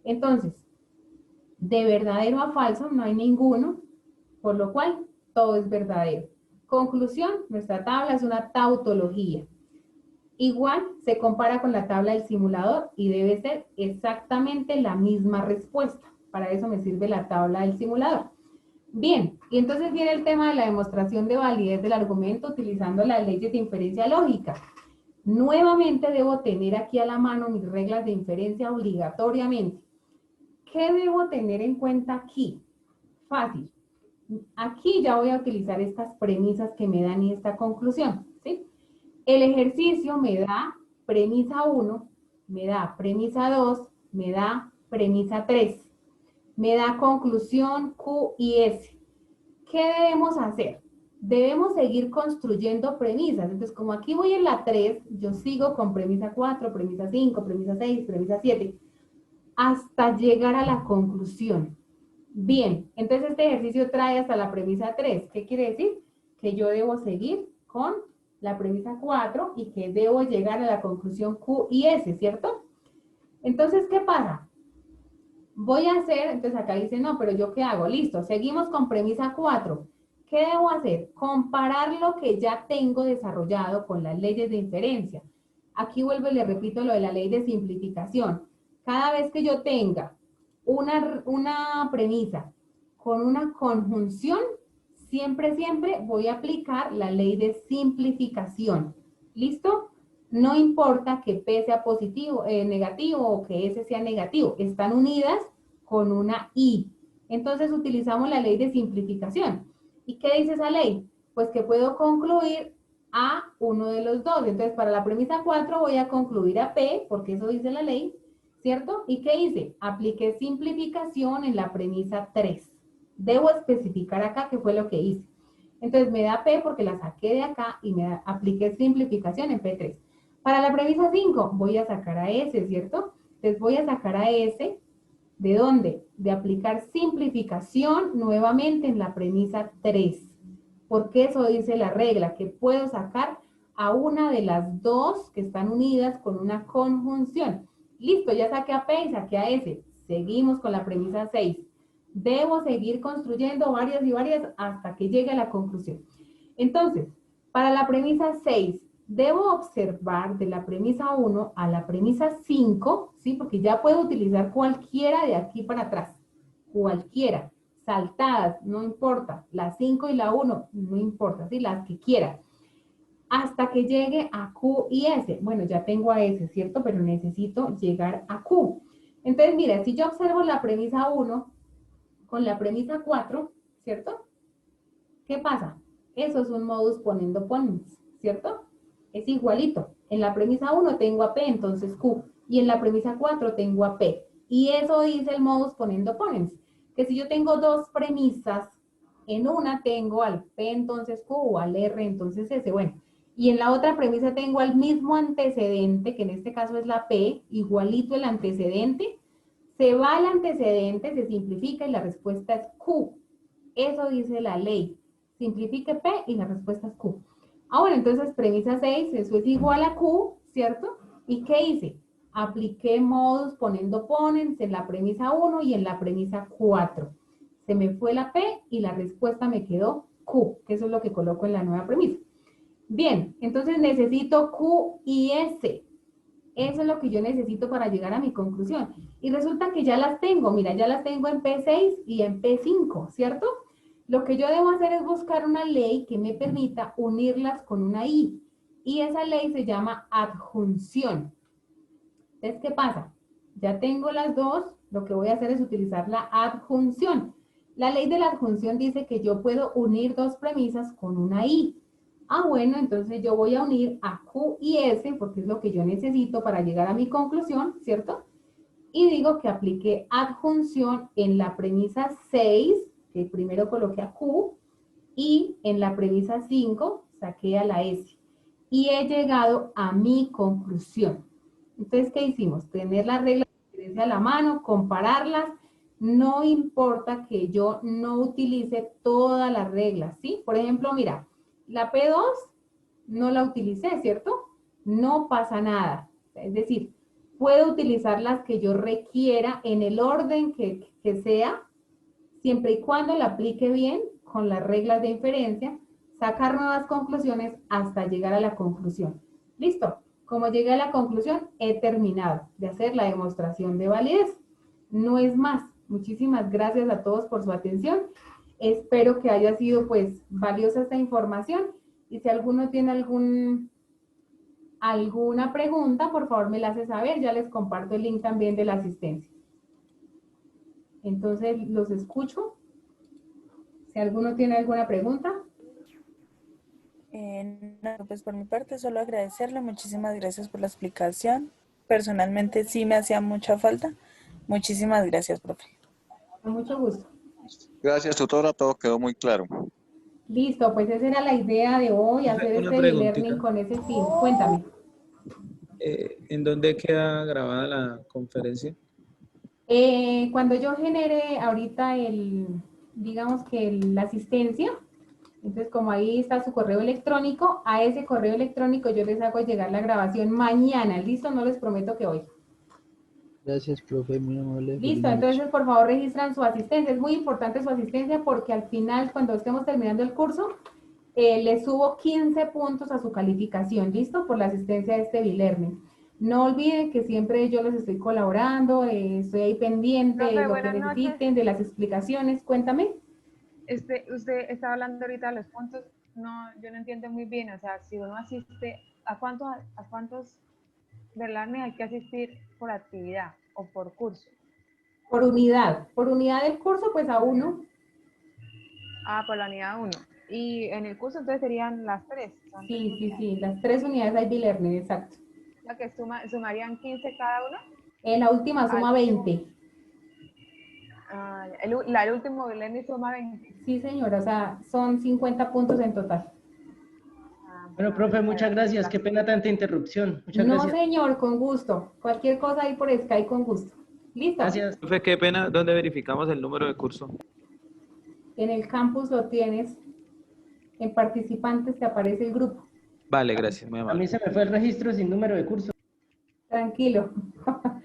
Entonces, de verdadero a falso no hay ninguno, por lo cual todo es verdadero. Conclusión, nuestra tabla es una tautología. Igual se compara con la tabla del simulador y debe ser exactamente la misma respuesta. Para eso me sirve la tabla del simulador. Bien, y entonces viene el tema de la demostración de validez del argumento utilizando las leyes de inferencia lógica. Nuevamente debo tener aquí a la mano mis reglas de inferencia obligatoriamente. ¿Qué debo tener en cuenta aquí? Fácil. Aquí ya voy a utilizar estas premisas que me dan y esta conclusión, ¿sí? El ejercicio me da premisa 1, me da premisa 2, me da premisa 3, me da conclusión Q y S. ¿Qué debemos hacer? Debemos seguir construyendo premisas. Entonces, como aquí voy en la 3, yo sigo con premisa 4, premisa 5, premisa 6, premisa 7, hasta llegar a la conclusión. Bien, entonces este ejercicio trae hasta la premisa 3. ¿Qué quiere decir? Que yo debo seguir con la premisa 4 y que debo llegar a la conclusión Q y S, ¿cierto? Entonces, ¿qué pasa? Voy a hacer, entonces acá dice, no, pero ¿yo qué hago? Listo, seguimos con premisa 4. ¿Qué debo hacer? Comparar lo que ya tengo desarrollado con las leyes de inferencia. Aquí vuelvo y le repito lo de la ley de simplificación. Cada vez que yo tenga una premisa con una conjunción, siempre voy a aplicar la ley de simplificación. ¿Listo? No importa que P sea positivo, negativo o que S sea negativo. Están unidas con una I. Entonces utilizamos la ley de simplificación. ¿Y qué dice esa ley? Pues que puedo concluir a uno de los dos. Entonces, para la premisa 4 voy a concluir a P, porque eso dice la ley, ¿cierto? ¿Y qué hice? Apliqué simplificación en la premisa 3. Debo especificar acá qué fue lo que hice. Entonces, me da P porque la saqué de acá y apliqué simplificación en P3. Para la premisa 5 voy a sacar a S, ¿cierto? Entonces, voy a sacar a S. ¿De dónde? De aplicar simplificación nuevamente en la premisa 3. Porque eso dice la regla, que puedo sacar a una de las dos que están unidas con una conjunción. Listo, ya saqué a P y saqué a S. Seguimos con la premisa 6. Debo seguir construyendo varias y varias hasta que llegue a la conclusión. Entonces, para la premisa 6, debo observar de la premisa 1 a la premisa 5, ¿sí? Porque ya puedo utilizar cualquiera de aquí para atrás. Cualquiera. Saltadas, no importa. La 5 y la 1, no importa, ¿sí? Las que quiera. Hasta que llegue a Q y S. Bueno, ya tengo a S, ¿cierto? Pero necesito llegar a Q. Entonces, mira, si yo observo la premisa 1 con la premisa 4, ¿cierto? ¿Qué pasa? Eso es un modus ponendo ponens, ¿cierto? Es igualito. En la premisa 1 tengo a P, entonces Q. Y en la premisa 4 tengo a P. Y eso dice el modus ponendo ponens. Que si yo tengo dos premisas, en una tengo al P, entonces Q, o al R, entonces S. Bueno, y en la otra premisa tengo al mismo antecedente, que en este caso es la P, igualito el antecedente. Se va el antecedente, se simplifica y la respuesta es Q. Eso dice la ley. Simplifique P y la respuesta es Q. Ahora, entonces, premisa 6, eso es igual a Q, ¿cierto? ¿Y qué hice? Apliqué modus ponendo ponens en la premisa 1 y en la premisa 4. Se me fue la P y la respuesta me quedó Q, que eso es lo que coloco en la nueva premisa. Bien, entonces necesito Q y S. Eso es lo que yo necesito para llegar a mi conclusión. Y resulta que ya las tengo, mira, ya las tengo en P6 y en P5, ¿cierto? Lo que yo debo hacer es buscar una ley que me permita unirlas con una I. Y esa ley se llama adjunción. Entonces, ¿qué pasa? Ya tengo las dos, lo que voy a hacer es utilizar la adjunción. La ley de la adjunción dice que yo puedo unir dos premisas con una I. Ah, bueno, entonces yo voy a unir a Q y S, porque es lo que yo necesito para llegar a mi conclusión, ¿cierto? Y digo que apliqué adjunción en la premisa 6, que primero coloqué a Q, y en la premisa 5 saqué a la S. Y he llegado a mi conclusión. Entonces, ¿qué hicimos? Tener las reglas de referencia a la mano, compararlas. No importa que yo no utilice todas las reglas, ¿sí? Por ejemplo, mira, la P2 no la utilicé, ¿cierto? No pasa nada. Es decir, puedo utilizar las que yo requiera en el orden que sea, siempre y cuando la aplique bien con las reglas de inferencia, sacar nuevas conclusiones hasta llegar a la conclusión. ¿Listo? Como llegué a la conclusión, he terminado de hacer la demostración de validez. No es más. Muchísimas gracias a todos por su atención. Espero que haya sido pues valiosa esta información y si alguno tiene alguna pregunta, por favor me la hace saber, ya les comparto el link también de la asistencia. Entonces los escucho. Si alguno tiene alguna pregunta. No, pues por mi parte solo agradecerle, muchísimas gracias por la explicación. Personalmente sí me hacía mucha falta. Muchísimas gracias, profe. Con mucho gusto. Gracias, tutora, todo quedó muy claro. Listo, pues esa era la idea de hoy, hacer Una este preguntita. e-learning con ese fin. Cuéntame. ¿En dónde queda grabada la conferencia? Cuando yo genere ahorita digamos que la asistencia, entonces como ahí está su correo electrónico, a ese correo electrónico yo les hago llegar la grabación mañana. ¿Listo? No les prometo que hoy. Gracias, profe, muy amable. Feliz Listo, noche. entonces por favor registran su asistencia. Es muy importante su asistencia porque al final, cuando estemos terminando el curso, le subo 15 puntos a su calificación, ¿listo? Por la asistencia de este B-Learning. No olviden que siempre yo les estoy colaborando, estoy ahí pendiente de Profe, lo que buenas noches. necesiten, de las explicaciones. Cuéntame. Usted estaba hablando ahorita de los puntos. No, yo no entiendo muy bien. O sea, si uno asiste, ¿a cuántos del learning hay que asistir por actividad o por curso? Por unidad del curso, pues a uno. Ah, por la unidad 1. Y en el curso entonces serían las 3. Son 3 Sí, unidades. las 3 unidades hay B-Learning, exacto. La que sumarían 15 cada una. En la última Al suma último. 20. El último learning suma 20. Sí, señora, o sea, son 50 puntos en total. Bueno, profe, muchas gracias. Qué pena tanta interrupción. Muchas No, gracias. señor, con gusto. Cualquier cosa ahí por Skype, con gusto. ¿Listo? Gracias. Profe, qué pena, ¿dónde verificamos el número de curso? En el campus lo tienes. En participantes te aparece el grupo. Vale, gracias, muy A amable. mí se me fue el registro sin número de curso. Tranquilo.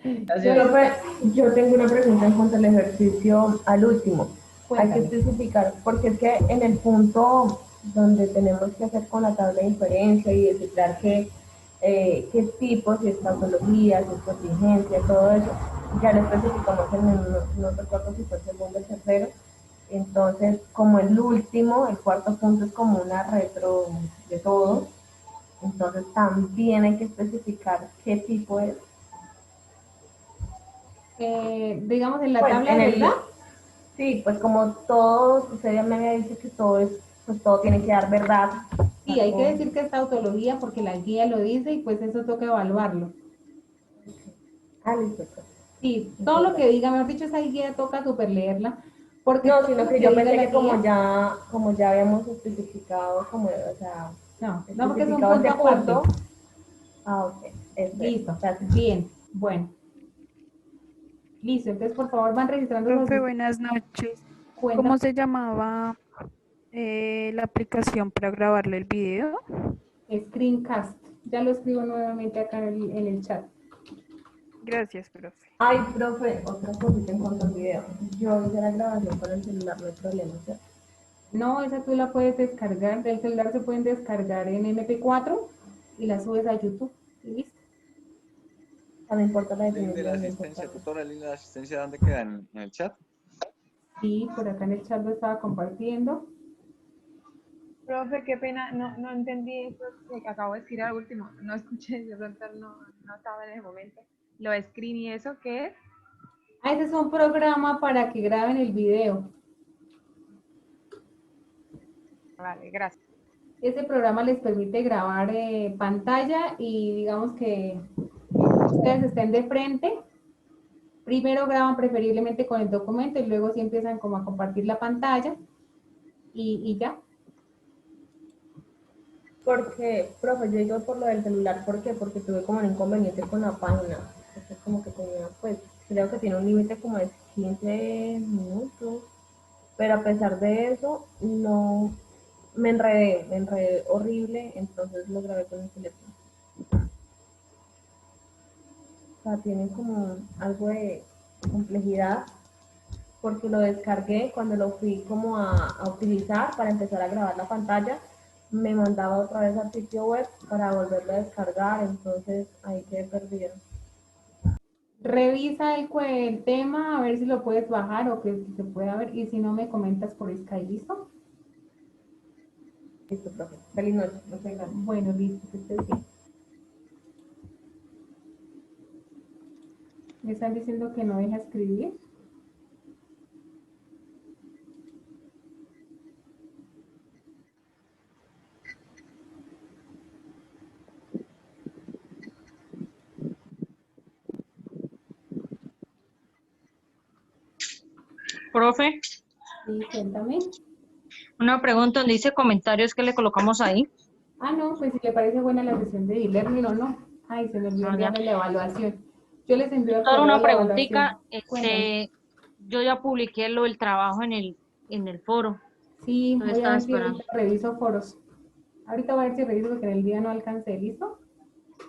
Gracias. Profe, yo tengo una pregunta en cuanto al ejercicio al último. Hay que Cuéntame. especificar, porque es que en el punto donde tenemos que hacer con la tabla de inferencia y descifrar qué tipos, si es tautología, si es contingencia, todo eso, ya lo especificamos no recuerdo si fue el segundo o el tercero. Entonces, como el último, el cuarto punto es como una retro de todo, entonces también hay que especificar qué tipo es. Digamos en la Pues, tabla de verdad. Sí, pues como todos, usted ya me había dicho que todo es, pues todo tiene que dar verdad. Sí, hay que decir que es tautología porque la guía lo dice y pues eso toca evaluarlo. Ah, listo. Sí, todo lo que diga, mejor dicho, esa guía toca super leerla. Porque No, todo sino lo que yo diga pensé la que como guía- ya habíamos especificado, como, o sea, No, porque es un especificado punto ese aparte. punto. Ah, ok. Listo, Gracias. bien, bueno. Listo, entonces por favor van registrando sus Profe, buenas noches. cuentas. ¿Cómo se llamaba la aplicación para grabarle el video? Screencast. Ya lo escribo nuevamente acá en el chat. Gracias, profe. Ay, profe, otra cosita en cuanto al video. Yo hice la grabación con el celular, no hay problema, ¿cierto? No, esa tú la puedes descargar, del celular se pueden descargar en MP4 y la subes a YouTube y listo. No importa la El link de la definición. asistencia, tutora, el link de la asistencia, ¿dónde queda? ¿En el chat? Sí, por acá en el chat lo estaba compartiendo. Profe, qué pena, no entendí eso que acabo de decir al último. No escuché, de pronto no estaba en el momento. Lo de screen y eso, ¿qué es? Ah, ese es un programa para que graben el video. Vale, gracias. Ese programa les permite grabar pantalla y digamos que ustedes estén de frente. Primero graban preferiblemente con el documento y luego sí empiezan como a compartir la pantalla y ya. Porque, profe, yo digo por lo del celular, ¿por qué? Porque tuve como un inconveniente con la página. Entonces, como que tenía, pues, creo que tiene un límite como de 15 minutos. Pero a pesar de eso, no, me enredé horrible, entonces lo grabé con el teléfono. O sea, tiene como algo de complejidad, porque lo descargué cuando lo fui como a utilizar para empezar a grabar la pantalla, me mandaba otra vez al sitio web para volverlo a descargar, entonces ahí quedé perdido. Revisa el tema a ver si lo puedes bajar o que se pueda ver y si no me comentas por Skype, ¿listo? Listo, profe. Feliz noche. Muchas gracias. Bueno, listo, que estés bien. Me están diciendo que no deja escribir. Profe, Sí, cuéntame. una pregunta donde dice comentarios, ¿qué le colocamos ahí? Ah, no, pues si le parece buena la sesión de e-learning o no. Ay, se me olvidó enviarle la evaluación. Yo les envío el Solo correo una de la evaluación. preguntita, Cuéntame. yo ya publiqué lo del trabajo en el foro. Sí, Entonces voy a estaba ver si esperando. ahorita reviso foros. Ahorita voy a ver si reviso porque en el día no alcancé, ¿listo?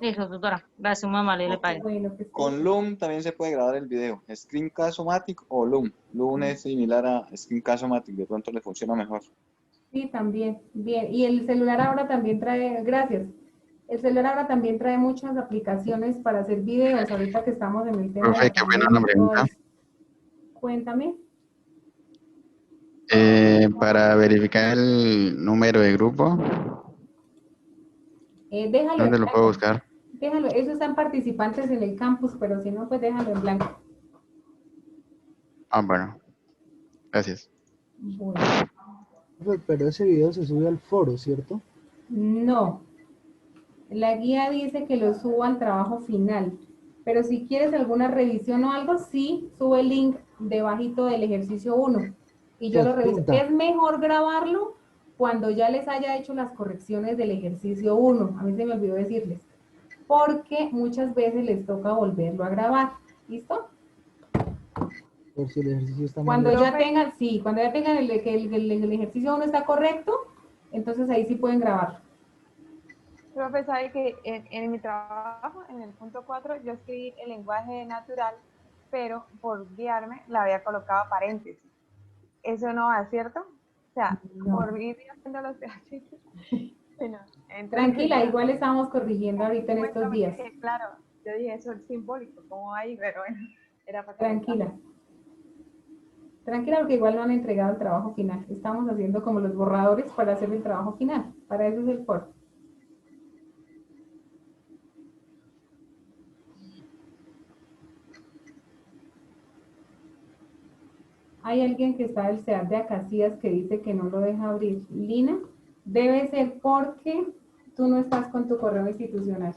Eso, tutora. Gracias, mamá, le pague. Bueno, pues, Con Loom también se puede grabar el video. Screencast-O-Matic o Loom. Loom es similar a Screencast-O-Matic, de pronto le funciona mejor. sí, también. Bien. Y el celular ahora también trae, gracias. El celular ahora también trae muchas aplicaciones para hacer videos, ahorita que estamos en el tema de Profe, la qué buena pandemia una y todo pregunta. eso. Cuéntame. Para verificar el número de grupo, Déjalo en ¿dónde lo puedo blanco. buscar? Déjalo, esos están participantes en el campus, pero si no, pues déjalo en blanco. Ah, bueno, gracias. Bueno, Pero ese video se sube al foro, ¿cierto? no. La guía dice que lo subo al trabajo final, pero si quieres alguna revisión o algo, sí, sube el link debajito del ejercicio 1 y yo Se lo reviso. adjunta. Es mejor grabarlo cuando ya les haya hecho las correcciones del ejercicio 1. A mí se me olvidó decirles, porque muchas veces les toca volverlo a grabar. ¿Listo? Por si el ejercicio está mal Cuando hecho. ya tengan, sí, cuando ya tengan el ejercicio 1 está correcto, entonces ahí sí pueden grabar. Profe, sabe que en mi trabajo, en el punto 4, yo escribí el lenguaje natural, pero por guiarme le había colocado paréntesis. ¿Eso no va, cierto? O sea, No. por ir haciendo los ejercicios. Bueno, entonces, Tranquila, ya. igual estamos corrigiendo ahorita en Bueno, estos días. claro, yo dije eso es simbólico, ¿cómo ahí? Pero bueno, era para Tranquila. Tranquila porque igual no han entregado el trabajo final. Estamos haciendo como los borradores para hacer el trabajo final. Para eso es el foro. Hay alguien que está del CEAR de Acacias que dice que no lo deja abrir. Lina, debe ser porque tú no estás con tu correo institucional.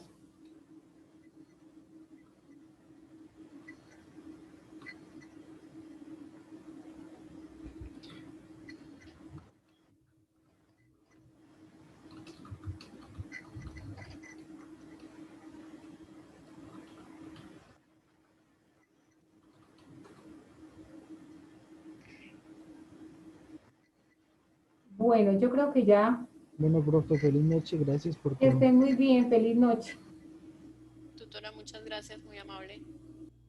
Bueno, yo creo que ya. Bueno, profe, feliz noche, gracias por Que todo. estén muy bien, feliz noche. Tutora, muchas gracias, muy amable.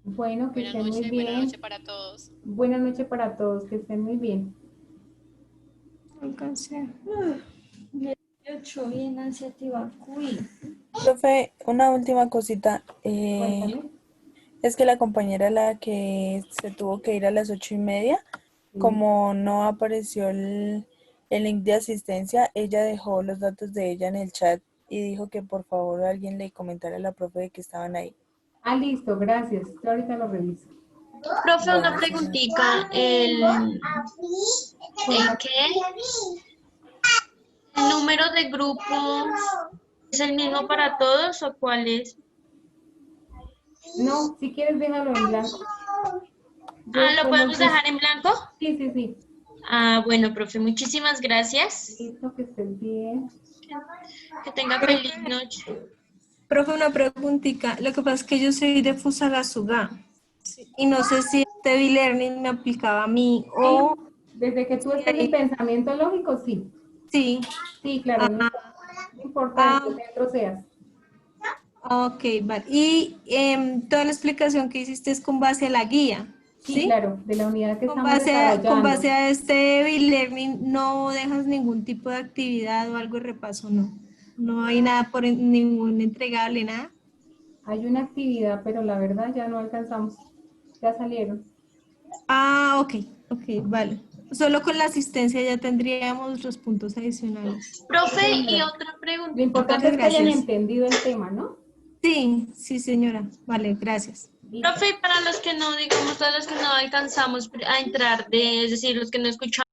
Bueno, que estén muy bien. Buena noche para todos. Buenas noches para todos, que estén muy bien. Alcancé. 18 bien iniciativa QI. Profe, una última cosita. Cuéntame. Es que la compañera la que se tuvo que ir a las 8:30, como no apareció el link de asistencia, ella dejó los datos de ella en el chat y dijo que por favor alguien le comentara a la profe de que estaban ahí. Ah, listo, gracias. Yo ahorita lo reviso. Profe, una preguntita. ¿El número de grupo es el mismo para todos o cuál es? No, si quieres déjalo en blanco. ¿Lo podemos dejar en blanco? Sí, sí, sí. Ah, bueno, profe, muchísimas gracias. Listo, que estés bien. Que tenga feliz noche. Profe, una preguntita. Lo que pasa es que yo soy de Fusagasugá y no sé si este e-learning me aplicaba a mí o... Desde que tú estés en pensamiento lógico, sí. Sí. Sí, claro, no importa de qué centro seas. Ok, vale. Y toda la explicación que hiciste es con base a la guía. Sí, claro, de la unidad que Con estamos desarrollando. con base a este e-learning, ¿no dejas ningún tipo de actividad o algo de repaso? No. No hay nada por ningún entregable, nada. Hay una actividad, pero la verdad ya no alcanzamos. Ya salieron. Ah, ok, vale. Solo con la asistencia ya tendríamos los puntos adicionales. Profe, y otra pregunta. Lo importante es que hayan entendido el tema, ¿no? Sí, sí, señora. Vale, gracias. Profe, para los que no, digamos, todos los que no alcanzamos a entrar, es decir, los que no escuchamos.